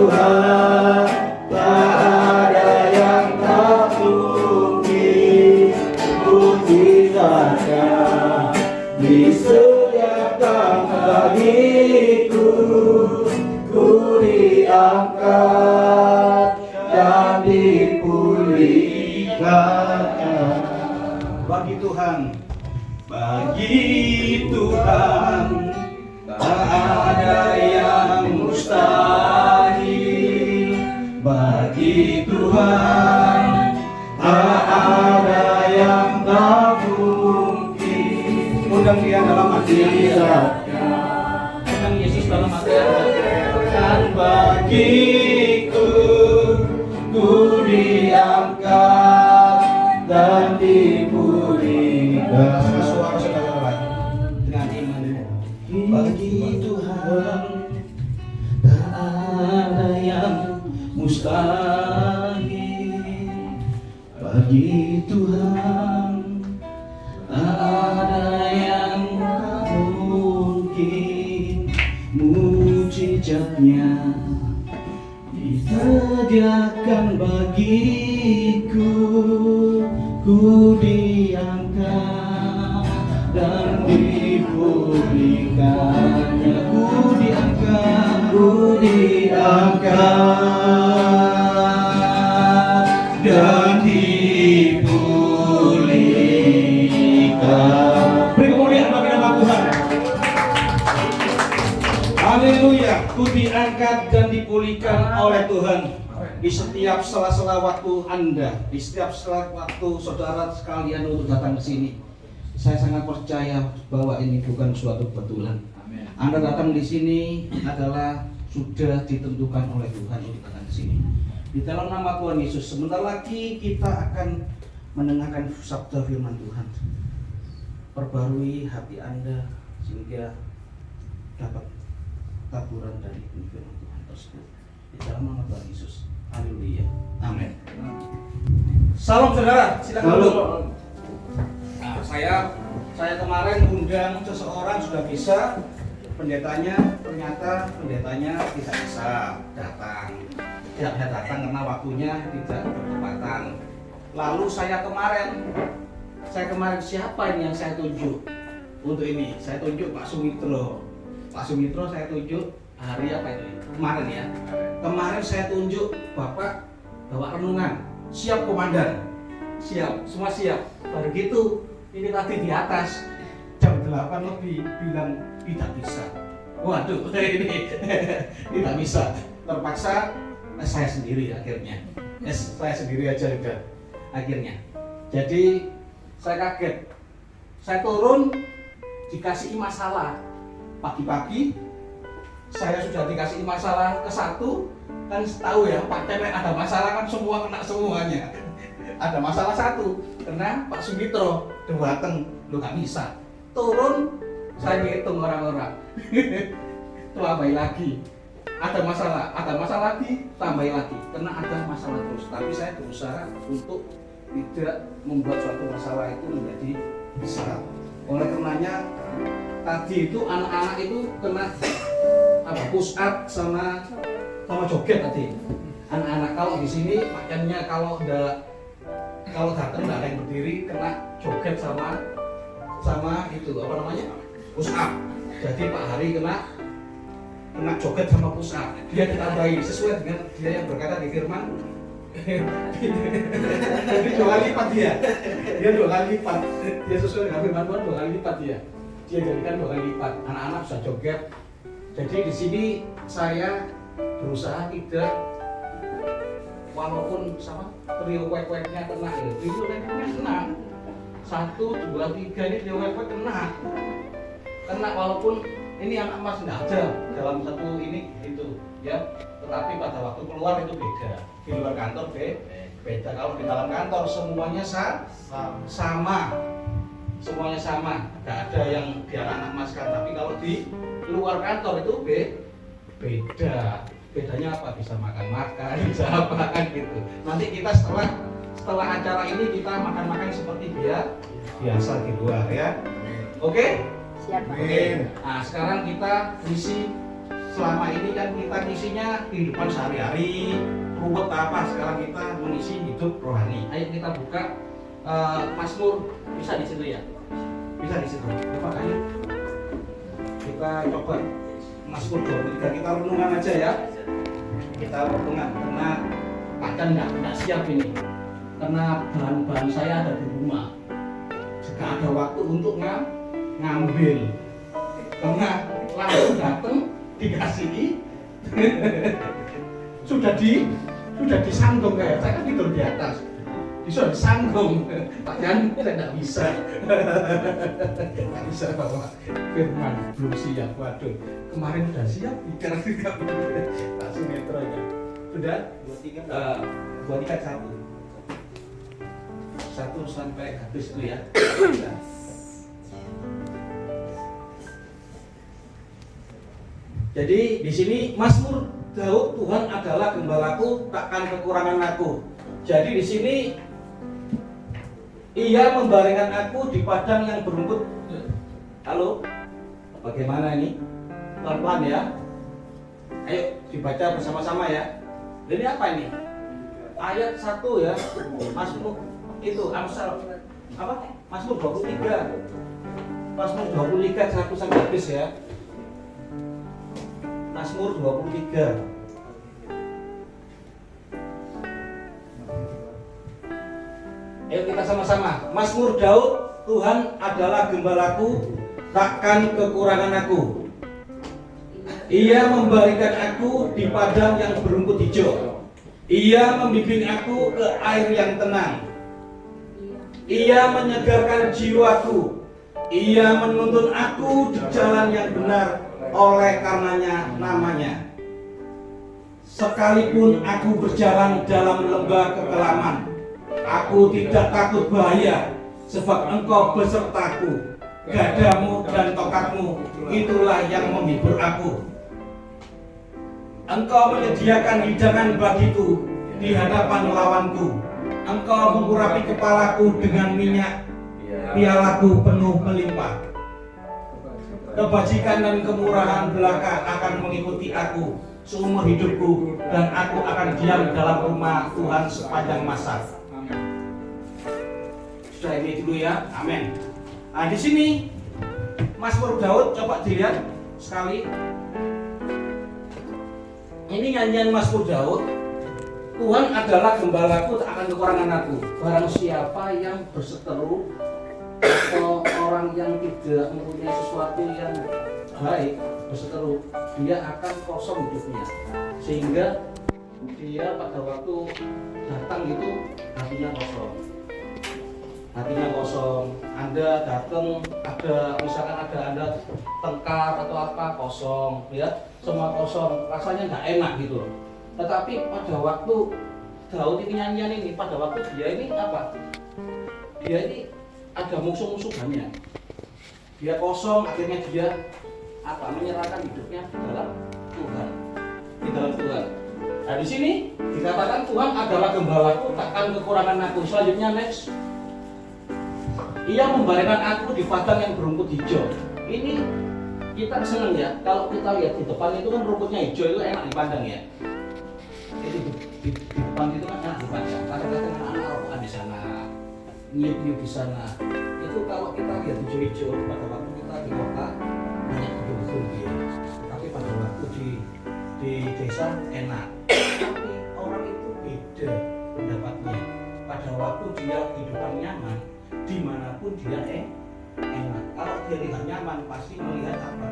diangkat dan dipulihkan. Bagi Tuhan tak ada yang mustahil. Bagi Tuhan tak ada yang tak mungkin. Undang dia dalam hati Anda. Undang Yesus dalam hati Anda. Dan bagiku ku diangkat dan dipulihkan. Suara saudara dengan iman. Bagi Tuhan tak ada yang mustahil. Bagi Tuhan tak ada yang tak mungkin. Mujizatnya disediakan bagiku, ku diangkat dan dipulihkannya. Ku diangkat dan dipulihkan. Beri kemuliaan bagi nama Tuhan. Haleluya. Ku diangkat dan dipulihkan oleh Tuhan. Di setiap sela-sela waktu Anda, di setiap sela waktu saudara sekalian untuk datang ke sini, saya sangat percaya bahwa ini bukan suatu kebetulan. Anda datang di sini adalah sudah ditentukan oleh Tuhan untuk datang ke sini. Di dalam nama Tuhan Yesus, sebentar lagi kita akan mendengarkan sabda firman Tuhan. Perbarui hati Anda sehingga dapat taburan dari firman Tuhan tersebut. Di dalam nama Tuhan Yesus. Haleluya. Amin. Salam saudara, silakan duduk. Nah, saya kemarin undang seseorang sudah bisa, ternyata pendetanya tidak bisa datang. Tidak bisa datang karena waktunya tidak bertepatan. Lalu saya kemarin siapa ini yang saya tunjuk untuk ini? Saya tunjuk Pak Sumitro. Pak Sumitro saya tunjuk hari apa itu? Kemarin ya. Kemarin saya tunjuk Bapak bawa renungan. Siap komandan. Siap, semua siap. Baru gitu, ini tadi di atas jam 8 lebih bilang tidak bisa. Waduh, ini tidak bisa. Terpaksa saya sendiri akhirnya. Saya sendiri aja udah akhirnya. Jadi saya kaget. Saya turun dikasih masalah. Pagi-pagi saya sudah dikasih masalah ke satu, kan tahu ya Pak Temek ada masalah kan semua kena semuanya. Ada masalah satu, kena Pak Sumitro, datang, lu gak bisa. Turun, saya hitung orang-orang. Tambahin lagi. Ada masalah lagi, tambahin lagi. Karena ada masalah terus. Tapi saya berusaha untuk tidak membuat suatu masalah itu menjadi besar. Oleh karenanya tadi itu anak-anak itu kena push up sama joget tadi. Anak-anak kalau di sini pakaiannya kalau datang nggak ada yang berdiri kena joget sama itu push up. Jadi Pak Hari kena joget sama push up. Dia ditambahi sesuai dengan dia yang berkata di firman. Jadi 2 kali lipat dia 2 kali lipat. Dia sesuai dengan firman Tuhan 2 kali lipat dia jadikan 2 kali lipat. Anak-anak bisa joget. Jadi di sini saya berusaha tidak, walaupun sama trio wek-weknya kena ya, trio wek-weknya kena 1, 2, 3 ini trio wek-wek kena walaupun ini anak mas tidak ada dalam satu ini itu ya, tetapi pada waktu keluar itu beda. Di luar kantor beda. Kalau di dalam kantor semuanya sama, semuanya sama, tidak ada yang biar anak mas kan. Tapi kalau di luar kantor itu beda. Bedanya apa? Bisa makan-makan, bisa apa kan gitu. Nanti kita setelah acara ini kita makan-makan seperti biasa di luar ya. Oke? Siap. Oke. Nah, sekarang kita ngisi selama ini kan kita ngisinya kehidupan sehari-hari, ruwet apa. Sekarang kita mengisi hidup rohani. Ayo kita buka Mazmur, bisa di situ ya? Bisa di situ. Coba ayo. Kita coba Mazmur 23, kita renungan aja ya. kita potongan karena pakan nggak siap ini. Karena bahan-bahan saya ada di rumah. Jika ada waktu untuk ngambil, karena langsung datang dikasih sudah disandung kayak saya kan tidur di atas. Bisa disandung, pakaian saya nggak bisa. Nggak bisa bawa firman, belum siap. Waduh, kemarin udah siap, bicara juga Pak Sinetron ya. Sudah? Buat ikat satu sampai habis itu ya. Jadi di sini Mazmur Daud, Tuhan adalah gembalaku, takkan kekurangan aku. Jadi di sini Ia membaringkan aku di padang yang berumput. Halo, bagaimana ini? Pelan-pelan ya. Ayo dibaca bersama-sama ya. Ini apa ini? Ayat 1 ya. Mazmur itu Amsal apa? Mazmur 23. Mazmur 23 1 sampai habis ya. Mazmur 23. Ayo kita sama-sama. Mazmur Daud, Tuhan adalah gembalaku, takkan kekurangan aku. Ia membaringkan aku di padang yang berumput hijau. Ia membimbing aku ke air yang tenang. Ia menyegarkan jiwaku. Ia menuntun aku di jalan yang benar oleh karenanya namanya. Sekalipun aku berjalan dalam lembah kekelaman, aku tidak takut bahaya, sebab Engkau besertaku. Gadamu dan tongkatmu, itulah yang menghibur aku. Engkau menyediakan hidangan bagiku di hadapan lawanku. Engkau mengurapi kepalaku dengan minyak, pialaku penuh melimpah. Kebajikan dan kemurahan belaka akan mengikuti aku seumur hidupku, dan aku akan diam dalam rumah Tuhan sepanjang masa. Sudah ini dulu ya, amin. Nah di sini Mazmur Daud, coba dilihat sekali. Ini nyanyian Mazmur Daud. Tuhan adalah gembalaku, tak akan kekurangan aku. Barang siapa yang berseteru atau orang yang tidak mempunyai sesuatu yang baik berseteru, dia akan kosong hidupnya, sehingga dia pada waktu datang itu hatinya kosong. Anda datang, ada misalkan ada Anda tengkar atau apa, kosong ya, semua kosong, rasanya nggak enak gitu loh. Tetapi pada waktu Daud ini nyanyian ini, pada waktu dia ini apa, dia ini ada musuh-musuhannya, dia kosong, akhirnya dia apa, menyerahkan hidupnya di dalam Tuhan. Nah di sini dikatakan Tuhan adalah gembalaku, takkan kekurangan aku. Selanjutnya next, Ia membaringkan aku di padang yang berumput hijau. Ini kita senang ya, kalau kita lihat di depan itu kan rumputnya hijau, itu enak dipandang ya. Jadi di depan itu kan enak dipandang. Kadang-kadang anak-anak rokokan di sana, nyiup-nyiup di sana. Itu kalau kita lihat hijau-hijau pada waktu kita di kota banyak betul-betul dia. Tapi pada waktu di desa enak. Tapi orang itu beda pendapatnya. Pada waktu dia kehidupan nyaman, dimanapun dia enak. Kalau dia tidak nyaman, pasti melihat apa?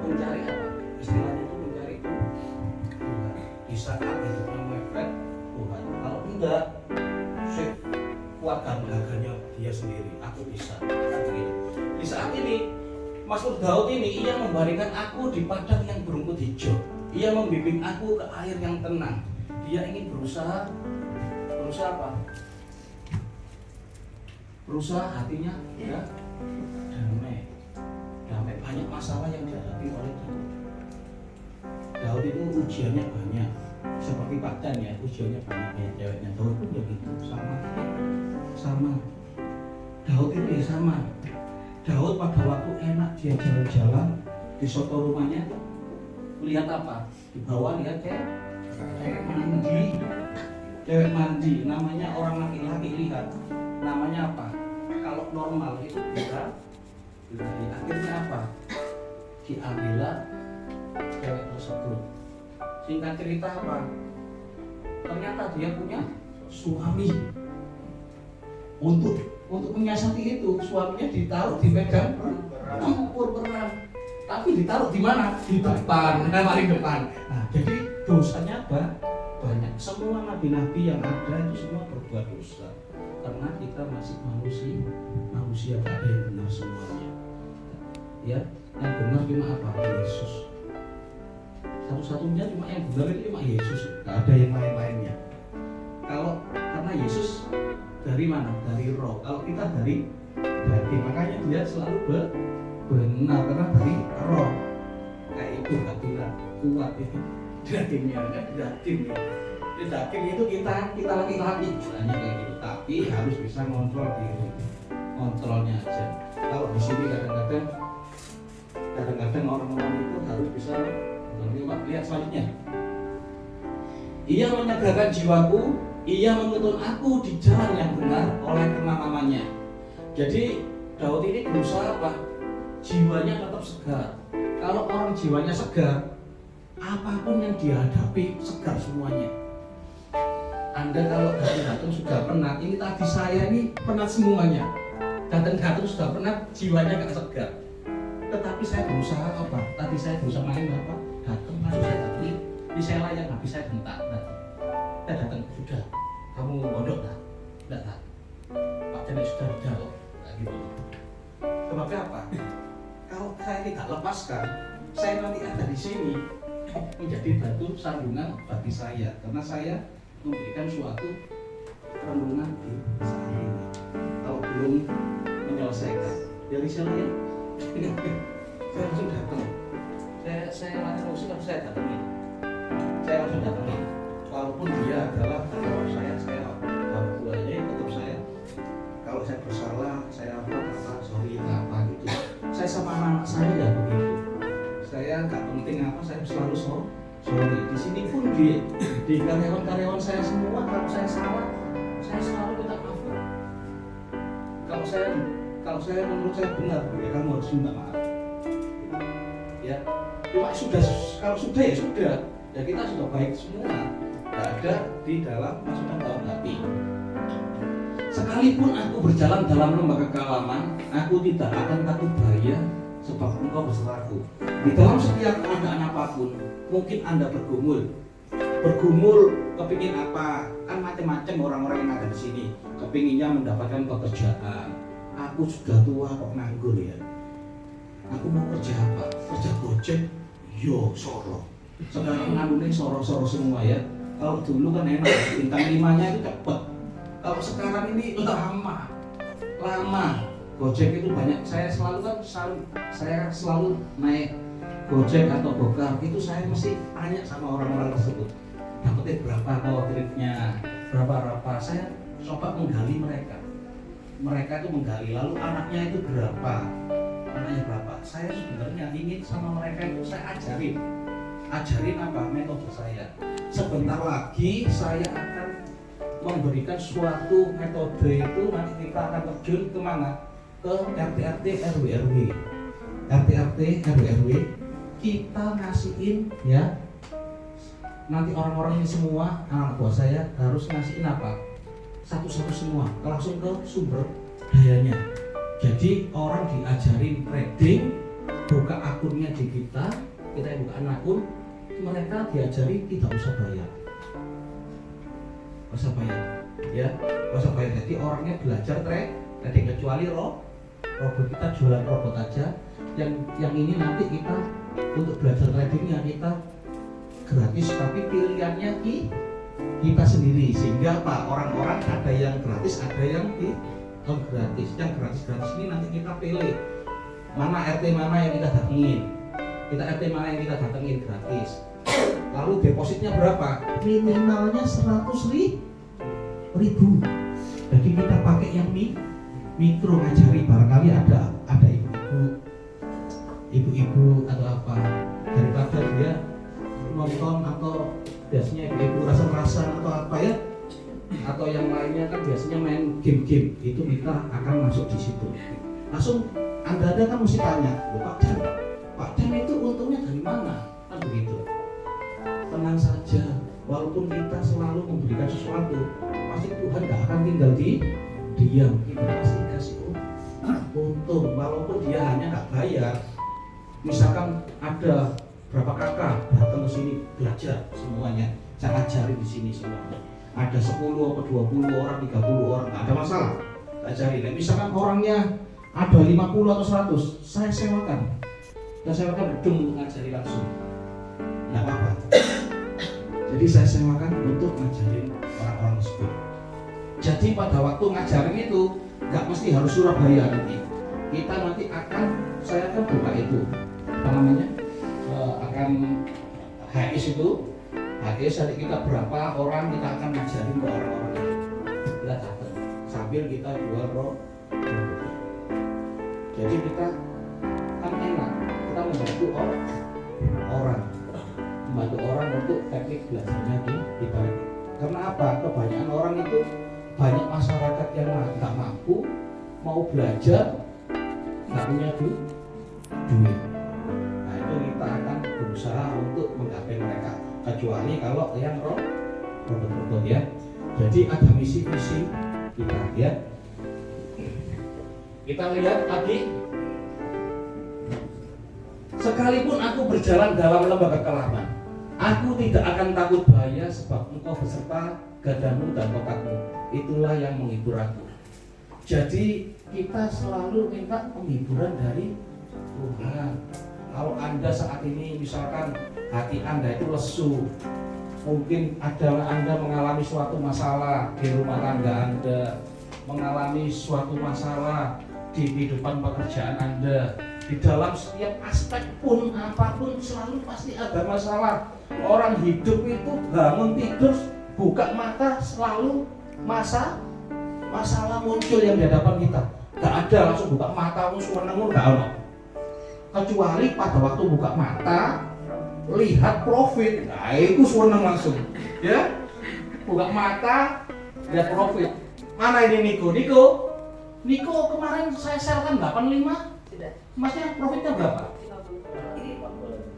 Mencari apa? Istilahnya itu mencari Tuhan. Di saat hidupnya mepet Tuhan. Kalau enggak, sih kuatkan belakangnya dia sendiri. Aku bisa. Begitu. Di saat ini, Mazmur Daud ini, ia membaringkan aku di padang yang berumput hijau. Ia membimbing aku ke air yang tenang. Dia ingin berusaha apa? Berusaha hatinya ya damai. Banyak masalah yang dihadapi oleh Daud. Daud itu ujiannya banyak, seperti Pak Dan ya, ujiannya banyak ceweknya. Daud pun begitu, sama. Daud itu ya sama. Daud pada waktu enak dia jalan-jalan di soto rumahnya, lihat apa? Di bawah lihat cewek mandi, namanya orang laki-laki lihat, namanya apa? Kalau normal itu bisa, akhirnya apa? Diambillah cewek tersebut, Singkat cerita apa? Ternyata dia punya suami. Untuk menyiasati itu, suaminya ditaruh di medan tempur perang. Tapi ditaruh di mana? Di depan, paling depan. Nah, jadi dosanya banyak. Semua nabi-nabi yang ada itu semua berbuat dosa. Karena kita masih manusia tak ada yang benar semuanya. Ya, yang benar cuma apa? Yesus. Satu-satunya cuma yang benar itu cuma Yesus, nggak ada yang lain-lainnya. Karena Yesus dari mana? Dari roh. Kalau kita dari daging, makanya dia selalu benar karena dari roh. Kayak itu nggak kuat itu dagingnya, kan daging. Di daging itu kita laki-laki, hanya kayak gitu. Tapi harus bisa ngontrol diri, kontrolnya aja. Kalau di sini kadang-kadang orang-orang itu harus bisa. Lihat selanjutnya. Ia menyegarkan jiwaku, ia menuntun aku di jalan yang benar oleh karena namanya. Jadi Daud ini berusaha apa? Jiwanya tetap segar. Kalau orang jiwanya segar, apapun yang dihadapi segar semuanya. Anda kalau datang sudah penat, ini tadi saya ini penat semuanya. Datang sudah penat, jiwanya gak segar. Tetapi saya berusaha apa? Tadi saya berusaha main apa? Datang langsung saya datang. Ini saya layan habis saya bentak. Saya datang sudah. Kamu bodoh dah? Tidak. Pak Jadi sudah dijawab. Nah, gitu. Sebabnya apa? Kalau saya tidak lepaskan, saya nanti ada di sini menjadi batu sandungan bagi saya. Karena saya memberikan suatu renungan di saya ini. Kalau belum menyelesaikan, dari saya layan. Saya langsung datang. Saya langsung datangin. Saya langsung datangin. Walaupun dia adalah karyawan saya aja tetap saya. Kalau saya bersalah, saya sorry apa gitu. Saya sama anak saya ya begitu. Saya nggak penting apa, saya selalu sorry. Di sini pun di karyawan saya semua, kalau saya salah, saya selalu minta maaf. Kalau saya menurut saya benar, ya kamu harus minta maaf. Ya, cuma kalau sudah ya sudah. Ya kita sudah baik semua. Tidak ada di dalam masukan dalam hati. Sekalipun aku berjalan dalam lembah kekelaman, aku tidak akan takut bahaya, sebab Engkau besertaku. Di dalam setiap keadaan apapun, mungkin Anda bergumul kepingin apa? Kan macam-macam orang-orang yang ada di sini. Kepinginnya mendapatkan pekerjaan. Aku sudah tua kok nganggur ya. Aku mau kerja apa? Kerja Gojek? Yo soro. Sekarang nganggurin soro-soro semua ya. Kalau dulu kan enak, bintang 5-nya itu cepet. Kalau sekarang ini lama. Gojek itu banyak. Saya selalu naik Gojek atau Gokar. Itu saya mesti tanya sama orang-orang tersebut. Dapatnya berapa tripnya, berapa. Saya coba menggali mereka. Mereka itu menggali. Lalu anaknya itu berapa? Saya sebenarnya ingin sama mereka itu saya ajarin apa metode saya. Sebentar lagi saya akan memberikan suatu metode itu, nanti kita akan terjun kemana? Ke RT RW. Kita ngasihin ya. Nanti orang-orang ini semua anak buah saya harus ngasihin apa? Satu-satu semua, langsung ke sumber dayanya. Jadi orang diajarin trading, buka akunnya di kita yang buka akun, mereka diajari tidak usah bayar. Jadi orangnya belajar trading, kecuali robot kita jualan robot aja. Yang ini nanti kita untuk belajar tradingnya kita gratis, tapi pilihannya kita sendiri. Sehingga apa? Orang-orang ada yang gratis, ada yang gratis. Yang gratis ini nanti kita pilih mana RT mana yang kita datengin. RT mana yang kita datengin gratis. Lalu depositnya berapa? Minimalnya 100.000. Jadi kita pakai yang mikro, ngajari. Barangkali ada ibu-ibu atau apa, daripada dia nonton atau biasanya ibu rasa-rasa atau apa ya, atau yang lainnya kan biasanya main game-game, itu kita akan masuk di situ. Langsung Anda kan mesti tanya, Pak Dan itu untungnya dari mana? Kan begitu. tenang saja. Walaupun kita selalu memberikan sesuatu, pasti Tuhan gak akan tinggal diam. Kita pasti kasih untung, walaupun dia hanya gak bayar. Misalkan ada berapa kakak datang ke sini belajar semuanya, saya ajarin di sini semuanya. Ada 10 atau 20 orang, 30 orang, gak ada masalah. Ajarin. Nah, misalkan orangnya ada 50 atau 100, saya sewakan. Dan saya sewakan gedung ngajari langsung. Nggak apa-apa. Jadi saya sewakan untuk ngajarin orang-orang tersebut. Jadi pada waktu ngajarin itu nggak mesti harus Surabaya nanti. Kita nanti saya akan buka itu apa namanya, akan HIS itu. HIS nanti kita berapa orang kita akan ngajarin ke orang-orang itu. Kita catat sambil kita jual produk. Jadi kita kan enak, kita membantu orang untuk teknik belajarnya kita. Karena apa? Kebanyakan orang itu, banyak masyarakat yang nggak mampu mau belajar, nggak punya duit. Nah itu kita akan berusaha untuk menggapai mereka. Kecuali kalau yang robot ya. Jadi ada misi-misi kita ya. Kita lihat lagi. Sekalipun aku berjalan dalam lembah kekelaman, aku tidak akan takut bahaya, sebab engkau beserta gadamu dan tongkatmu, itulah yang menghibur aku. Jadi kita selalu minta penghiburan dari Tuhan. Kalau Anda saat ini misalkan hati Anda itu lesu, mungkin Anda mengalami suatu masalah di rumah tangga Anda, mengalami suatu masalah di kehidupan pekerjaan Anda, di dalam setiap aspek pun apapun selalu pasti ada masalah. Orang hidup itu bangun tidur buka mata selalu masalah muncul yang di hadapan kita. Gak ada langsung buka mata suwenengun, gak ada. Kecuali pada waktu buka mata lihat profit, nah itu suweneng langsung ya. Buka mata lihat profit. Mana ini Niko kemarin saya sell-kan 85. Masnya profitnya berapa?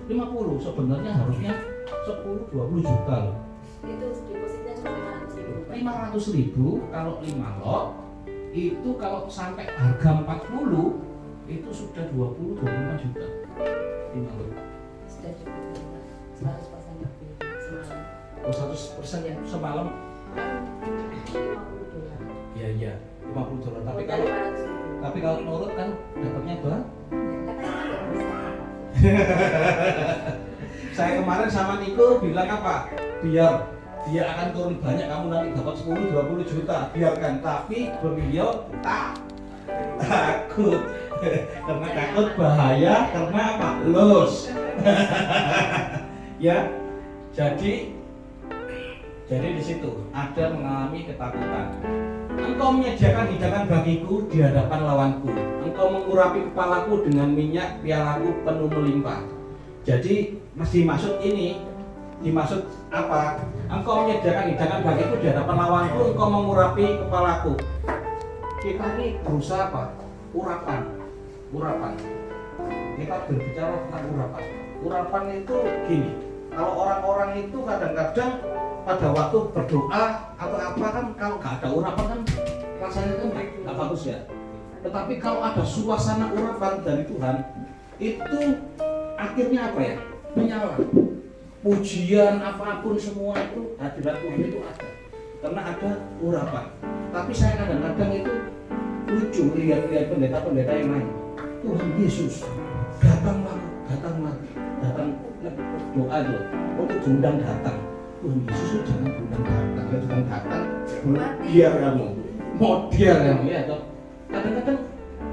50. Sebenarnya harusnya 10-20 juta loh. Itu depositnya cuma 500.000 kalau 5 lot. Itu kalau sampai harga 40 itu sudah 20-25 juta. 5 lot. sudah cukup 100% lebih semalam. Oh, 100% yang semalam. $50. Iya, $50. Tapi Dari kalau 500.000. kalau nurut kan dapatnya berapa? Saya kemarin sama Niko bilang apa? Biar dia akan turun banyak, kamu nanti dapat 10-20 juta, biarkan. Tapi beliau takut karena takut bahaya, karena apa? Loss. Ya, jadi di situ ada mengalami ketakutan. Engkau menyediakan hidangan bagiku di hadapan lawanku. Engkau mengurapi kepalaku dengan minyak, pialaku penuh melimpah. Jadi dimaksud apa? Engkau menyediakan hidangan bagiku di hadapan lawanku. Engkau mengurapi kepalaku. Kita ini berusaha apa? Urapan. Kita berbicara tentang urapan. Urapan itu gini. Kalau orang-orang itu kadang-kadang pada waktu berdoa atau apa kan, kalau nggak ada urapan kan rasanya kan nggak bagus ya. Tetapi kalau ada suasana urapan dari Tuhan, itu akhirnya apa ya? Menyala. Pujian apapun semua itu hadirat Tuhan itu ada, karena ada urapan. Tapi saya kadang-kadang itu lucu lihat pendeta-pendeta yang lain. Tuhan Yesus datang doa itu untuk diundang datang. Tuhan Yesus jangan diundang datang, biar kamu ya. Kadang-kadang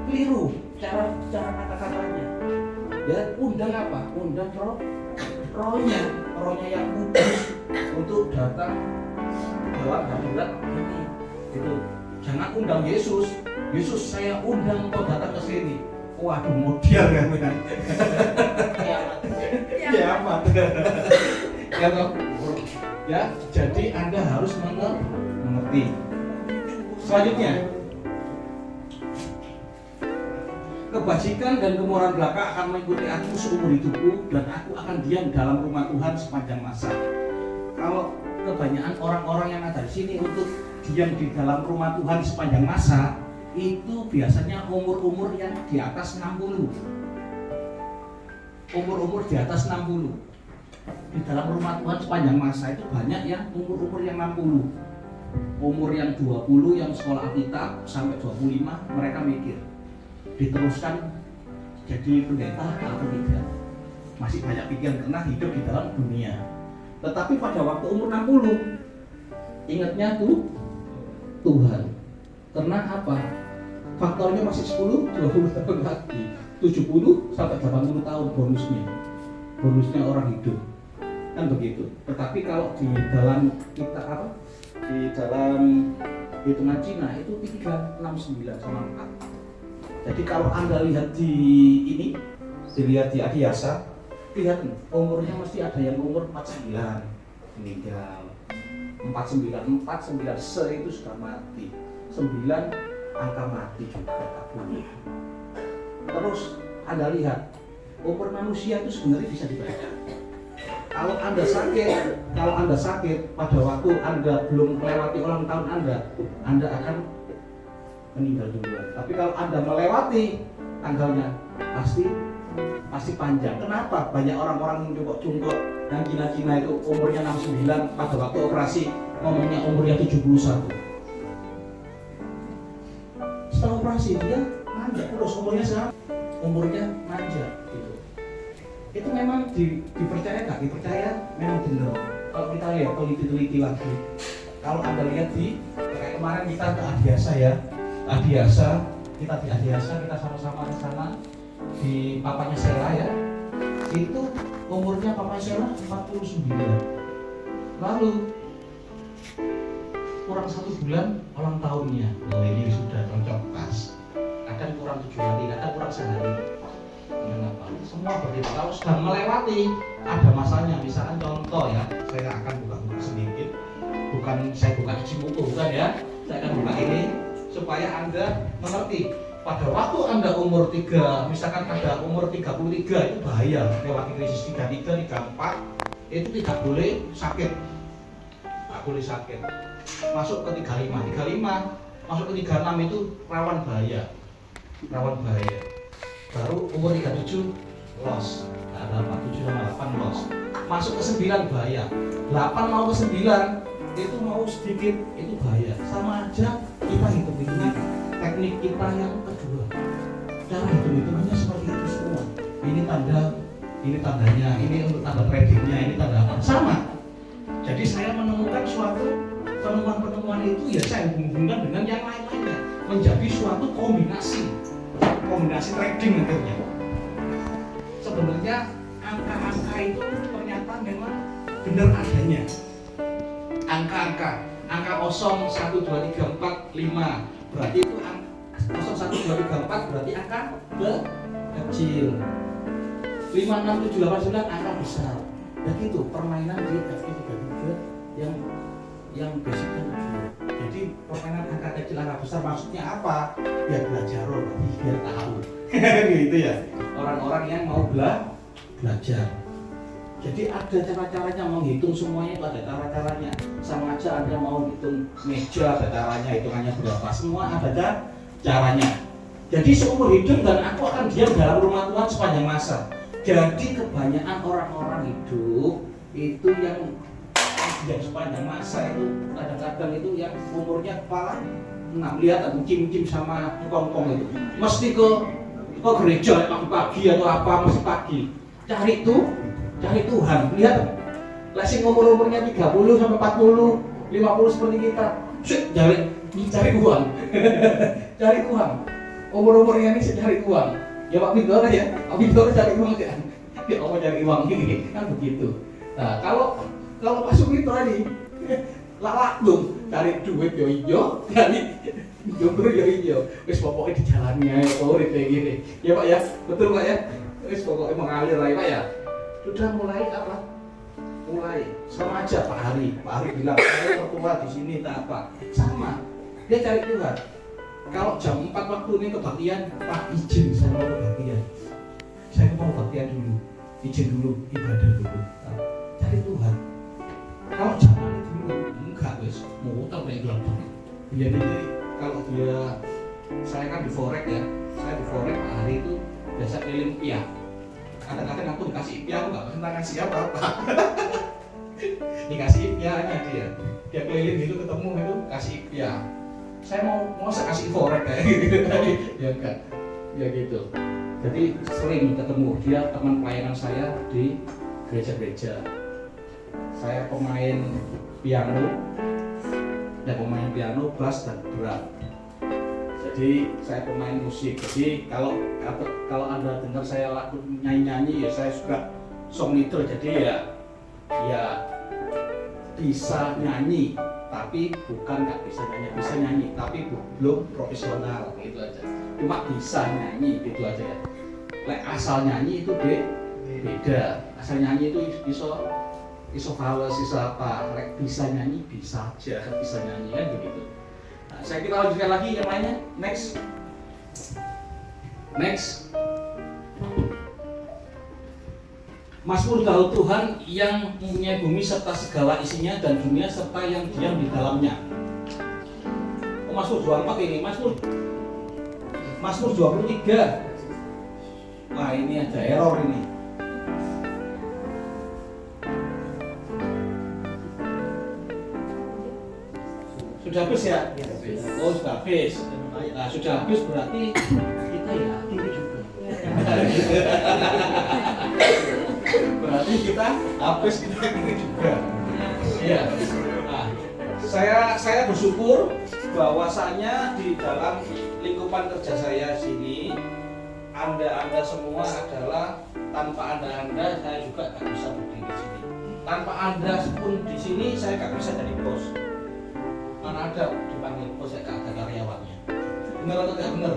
keliru cara kata-katanya. Ya undang apa? Undang rohnya yang kudus untuk datang dalam hadirat ini. Gitu. Jangan undang Yesus saya undang kau datang ke sini. Waduh, model kan? Kiamat. Ya, jadi Anda harus mengerti. Selanjutnya, kebajikan dan kemurahan belaka akan mengikuti aku seumur hidupku, dan aku akan diam dalam rumah Tuhan sepanjang masa. kalau kebanyakan orang-orang yang ada di sini untuk diam di dalam rumah Tuhan sepanjang masa, itu biasanya umur-umur yang di atas 60. Umur-umur di atas 60. Di dalam rumah Tuhan sepanjang masa itu banyak yang umur-umur yang 60. Umur yang 20 yang sekolah Alkitab sampai 25 mereka mikir diteruskan jadi pendeta atau tidak. Masih banyak pikiran karena hidup di dalam dunia. Tetapi pada waktu umur 60 ingatnya tuh Tuhan. Karena apa? Faktornya masih 10, 20 tahun lagi, 70 sampai 80 tahun bonusnya orang hidup, kan begitu. Tetapi kalau di dalam kita di dalam hitungan Cina itu 369 sama 4. Jadi kalau Anda lihat di ini, dilihat di Adiasa, lihat umurnya mesti ada yang umur 49 meninggal, 49 se itu sudah mati, 9 angka mati juga tak boleh. Terus Anda lihat umur manusia itu sebenarnya bisa dibaca. Kalau Anda sakit pada waktu Anda belum melewati ulang tahun Anda akan meninggal duluan. Tapi kalau Anda melewati tanggalnya pasti panjang. Kenapa? Banyak orang-orang yang jongkok yang Cina itu umurnya 69, pada waktu operasi ngomongnya umurnya 71. Setelah operasi dia manja terus umurnya manja gitu. Itu memang dipercaya nggak? Dipercaya memang benar. Kalau kita lihat teliti lagi, kalau Anda lihat kayak kemarin kita ke Adiasa, kita sama-sama ke sana di papanya Sela ya. Itu umurnya papanya Sela 49. Lalu kurang 1 bulan ulang tahunnya. Oh, ini sudah cocok pas. Kadang kurang 7 hari, kadang kurang sehari. Kenapa? Semua berbeda. Kalau sudah melewati ada masanya. Misalkan contoh ya, saya akan buka sedikit. Saya buka isi buku, bukan ya. Saya akan buka ini supaya Anda mengerti. Pada waktu Anda umur 3, misalkan ada umur 33 itu bahaya. Lewati krisis 33, 34 itu tidak boleh sakit. Tidak boleh sakit. Masuk ke 35, masuk ke 36 itu rawan bahaya. Baru umur 37 los, ada 47 sama 8 los. Masuk ke 9 bahaya. 8 mau ke 9 itu mau sedikit itu bahaya. Sama aja kita hitung-hitungnya teknik kita yang kedua. Cara hitung-hitungannya seperti itu semua. Ini tandanya, ini untuk tanda tradingnya, ini tanda apa? Sama. Jadi saya menemukan suatu penemuan itu ya saya hubungkan dengan yang lain-lainnya menjadi suatu kombinasi trading akhirnya. Sebenarnya angka-angka itu ternyata memang benar adanya. Angka 0, 1, 2, 3, 4, 5 berarti itu 0, 1, 2, 3, 4 berarti angka kecil. 5, 6, 7, 8, 9 angka besar. Begitu permainan di FE33 yang basicnya 7. Jadi permainan angka kecil angka besar maksudnya apa? Biar belajar biar tahu. Gitu ya. Orang-orang yang mau belajar. Jadi ada cara-caranya menghitung semuanya itu ada cara-caranya. Sama aja Anda mau hitung meja ada caranya, hitungannya berapa. Semua ada caranya. Jadi seumur hidup dan aku akan diam dalam rumah Tuhan sepanjang masa. Jadi kebanyakan orang-orang hidup itu yang sepanjang masa itu kadang-kadang itu yang umurnya kepala 6. Lihat Kim sama Kongkong itu mesti ke gereja pagi atau apa mesti pagi cari Tuhan. Lihat lesing umurnya 30 sampai 40 50 seperti kita cari uang cari uang umurnya ini cari uang ya Pak Bidor ya Pak Bidor cari uang ya Allah cari uang ini kan begitu. Nah kalau Pak Sumito tadi laklung cari duit yo ijo cari jomblo yo ijo wis pokoknya di jalannya urip kayak gini ya Pak ya betul Pak ya wis pokoknya mengalir lah ya Pak ya. Sudah mulai apa? Mulai sama aja Pak Hari bilang saya tertua di sini tak apa sama dia cari Tuhan. Kalau jam 4 waktu ini kebaktian Pak izin saya mau kebaktian, saya mau kebaktian dulu, izin dulu ibadah dulu, cari Tuhan. Kalau Dia ini kalau saya kan di Forek ya, saya di Forek Pak Hari itu biasa keliling piah. Kadang-kadang aku dikasih piah, aku nggak pernah ngasih apa-apa. Dikasih piahnya dia keliling gitu ketemu itu kasih piah. Saya mau saya kasih Forek kayak gitu, ya enggak, ya gitu. Jadi sering ketemu dia teman pelayanan saya di gereja-gereja. Saya pemain piano, bass dan drum. Jadi saya pemain musik. Jadi kalau Anda dengar saya lagu nyanyi ya saya suka song leader. Jadi ya bisa nyanyi, tapi bukan nggak bisa nyanyi, tapi belum profesional gitu aja. Cuma bisa nyanyi gitu aja ya. Asal nyanyi itu beda. Asal nyanyi itu iso fales, iso apa, bisa nyanyi bisa aja, bisa nyanyi kan begitu. Nah, saya kita lanjutkan lagi yang lainnya. Next. Mazmur tahu Tuhan yang mempunyai bumi serta segala isinya dan dunia serta yang diam di dalamnya. Mazmur 24 ini, Mazmur 23. Wah, ini ada error ini. Sudah habis ya? Oh, sudah habis. Nah, sudah habis berarti kita ya ini juga. Berarti kita habis kita ini juga. Iya. Nah, saya bersyukur bahwasanya di dalam lingkupan kerja saya sini Anda semua adalah tanpa Anda saya juga nggak bisa berdiri di sini. Tanpa Anda pun di sini saya nggak bisa jadi bos. Mana ada dipanggil bos ya nggak ada karyawannya. Benar atau tidak benar?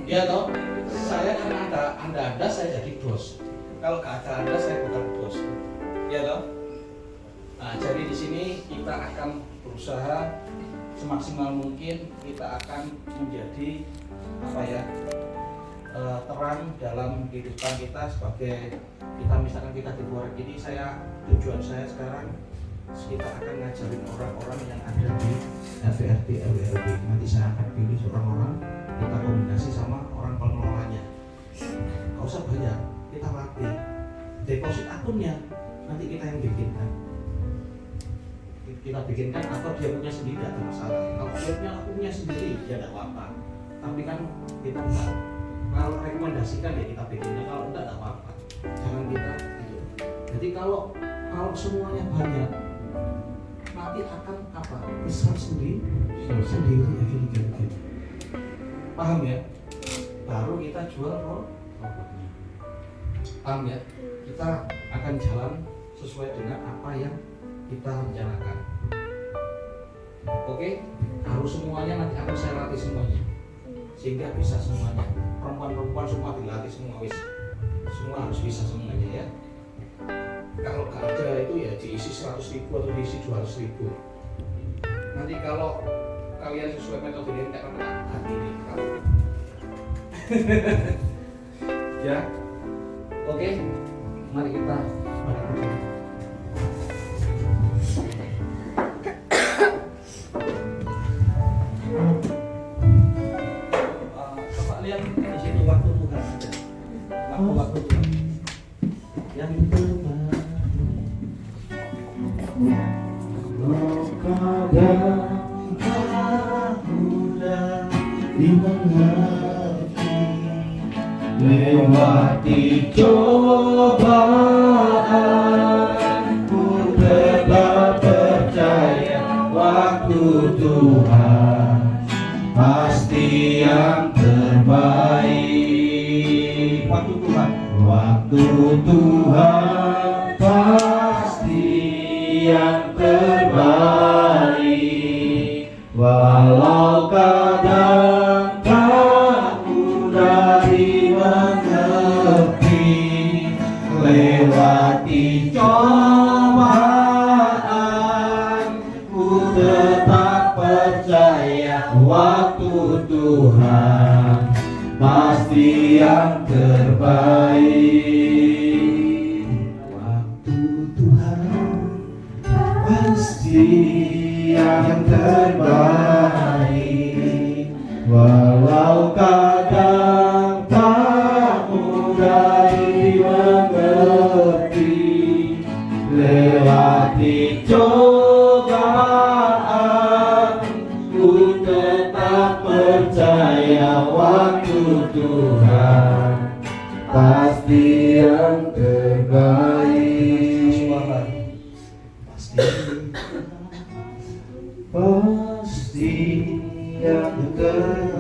Iya toh. Saya karena Anda saya jadi bos. Kalau nggak ada Anda saya bukan bos. Iya toh. Nah jadi di sini kita akan berusaha semaksimal mungkin kita akan menjadi apa ya? Terang dalam kehidupan kita sebagai misalkan kita di luar ini. Tujuan saya sekarang kita akan ngajarin orang-orang yang ada di RT RW. Nanti saya akan pilih seorang orang, kita kombinasi sama orang pengelolanya. Gak usah bayar, kita latih. Deposit akunnya nanti kita yang bikinkan. Kita bikinkan atau dia punya sendiri tidak ada masalah. Kalau dia punya akunnya sendiri ya tidak apa-apa. Tapi kan kita enggak. Kalau rekomendasikan ya kita bikinnya, kalau enggak apa-apa. Jangan kita gitu. Jadi kalau semuanya banyak nanti akan apa? Besar sendiri ya. Paham ya? Baru kita jual produknya. Paham ya? Kita akan jalan sesuai dengan apa yang kita rencanakan. Oke? Harus semuanya nanti akan saya latih semuanya. Sehingga bisa semuanya. Perempuan-perempuan semua dilatih semua semua harus bisa semuanya ya. Kalau nggak ada itu ya diisi 100.000 atau diisi 200.000. Nanti kalau kalian sesuai metode yang tidak akan hati ini kalau ya. Oke, mari kita berdoa. Coba lihat di sini waktu Tuhan ada. Waktu Tuhan yang terbaik. Lewati cobaan, ku tetap percaya waktu Tuhan pasti yang terbaik. Waktu Tuhan pasti yang terbaik. Walau kadang tak mudah dimengerti, lewati cobaan, ku tetap percaya waktu Tuhan pasti yang terbaik. Waktu Tuhan pasti yang terbaik. Walau kadang tak mudah dimengerti, lewati cobaan, ku tetap percaya waktu Tuhan pasti yang terbaik. Pasti yang terbaik.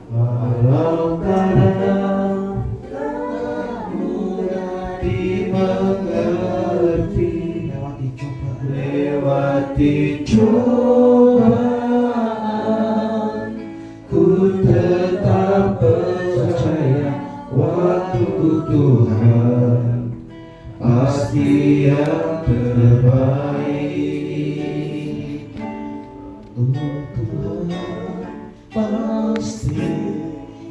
Walau kadang tak mudah dimengerti, lewati cobaan, ku tetap percaya waktu Tuhan pasti yang terbaik. Tuhan pasti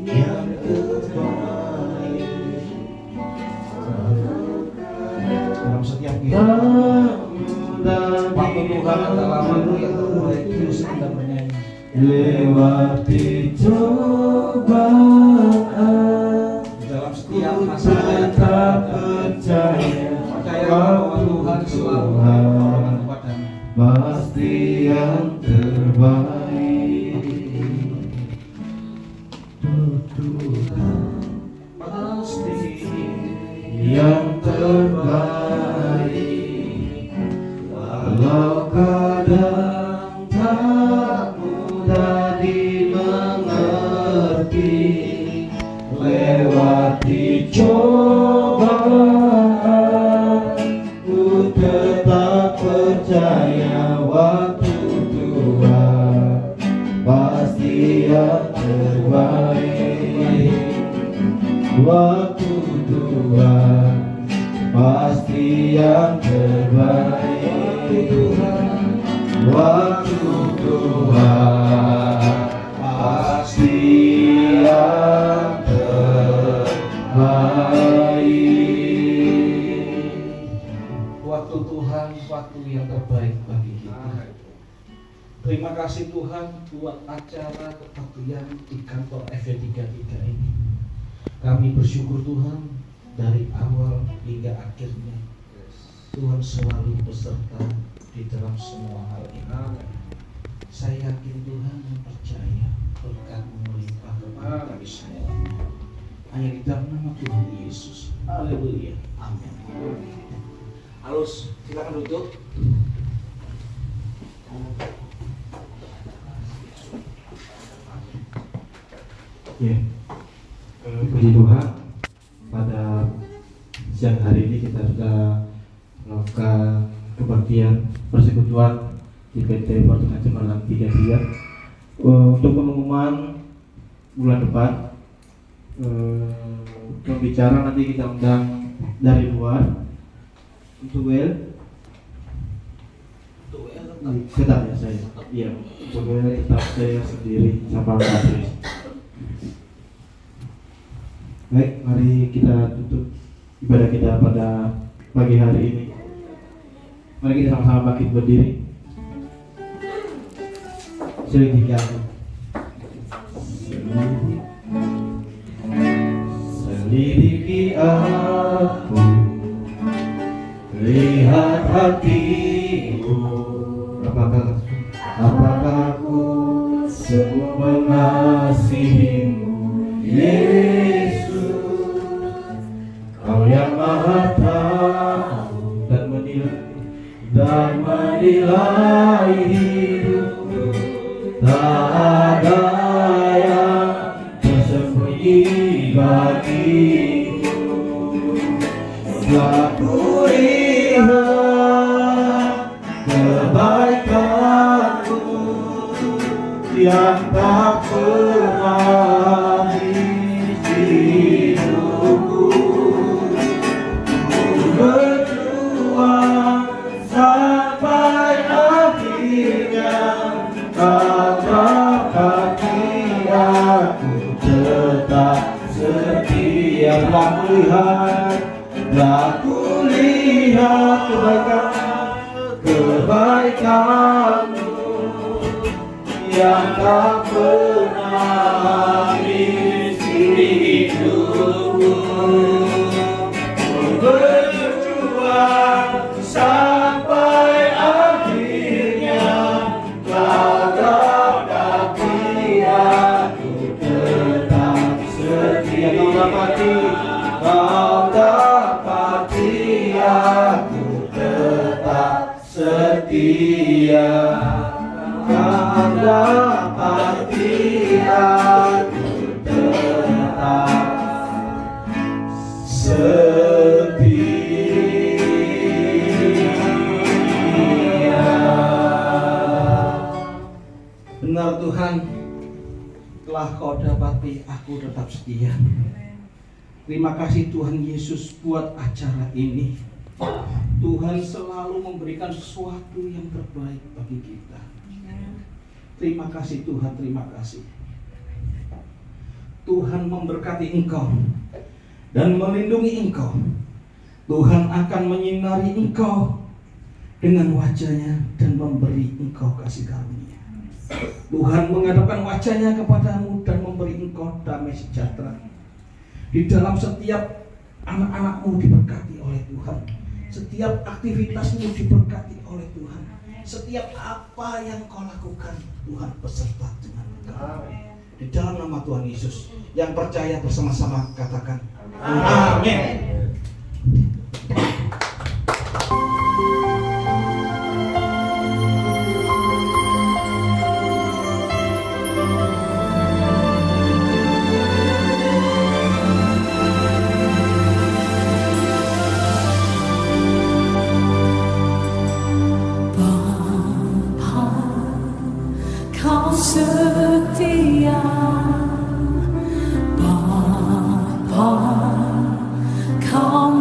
yang terbaik. Dalam setiap Tak kehidupan, mudah waktu Tuhan adalah waktu yang terbaik. Terus kita bernyanyi. lewati cobaan, Dalam setiap ku masalah yang tetap kita percaya percaya bahwa Tuhan selalu menolong kepadamu. pasti yang terbaik. Tuhan pasti yang terbaik. Walau kadang tak mudah dimengerti, lewati cobaan, ku tetap percaya waktu Tuhan pasti yang terbaik. Waktu Tuhan pasti yang terbaik. Waktu Tuhan pasti yang terbaik. Waktu Tuhan, waktu yang terbaik bagi kita. Terima kasih Tuhan buat acara kebaktian di kantor FV33 ini. Kami bersyukur Tuhan dari awal hingga akhirnya Tuhan selalu beserta di dalam semua hal ini. Saya yakin Tuhan dan percaya berkat-Mu melimpah kepada kami semua. Hanya di dalam nama Tuhan Yesus. Haleluya. Amin. Halus, silakan duduk. Ya, puji Tuhan, pada siang hari ini kita sudah melakukan kebaktian persekutuan di PT Fortuna Cemerlang 33. Untuk pengumuman bulan depan, pembicara nanti kita undang dari luar. Untuk tetap ya saya. Iya, untuk tetap saya sendiri sama Patris. Baik, mari kita tutup ibadah kita pada pagi hari ini. Mari kita sama-sama bangkit berdiri. Selidiki aku. Selidiki aku, lihat hatimu. Apakah aku sungguh mengasihimu, Yesus? Kau yang Maha tahu dan menilai hidupku. Tak ada yang tersembunyi bagimu. Telah kulihat kebaikanmu yang tak pernah habis hidupku. Berjuang sampai akhirnya, apakah aku tetap setia. Telah kulihat kebaikan yang tak pernah misi hidupku. Berjuang sampai akhirnya, kau dapati aku tetap setia. Kau dapati aku tetap setia. Kau dapati aku tetap Benar Tuhan, telah kau dapati aku tetap setia. Terima kasih Tuhan Yesus buat acara ini. Tuhan selalu memberikan sesuatu yang terbaik bagi kita. Terima kasih Tuhan, terima kasih. Tuhan memberkati engkau dan melindungi engkau. Tuhan akan menyinari engkau dengan wajahnya dan memberi engkau kasih karunia. Tuhan menghadapkan wajahnya kepadamu dan memberi engkau damai sejahtera. Di dalam setiap anak-anakmu diberkati oleh Tuhan. Setiap aktivitasmu diberkati oleh Tuhan. Setiap apa yang kau lakukan, Tuhan beserta dengan engkau. Di dalam nama Tuhan Yesus, yang percaya bersama-sama katakan amin. Kau setia, Bapa, Kau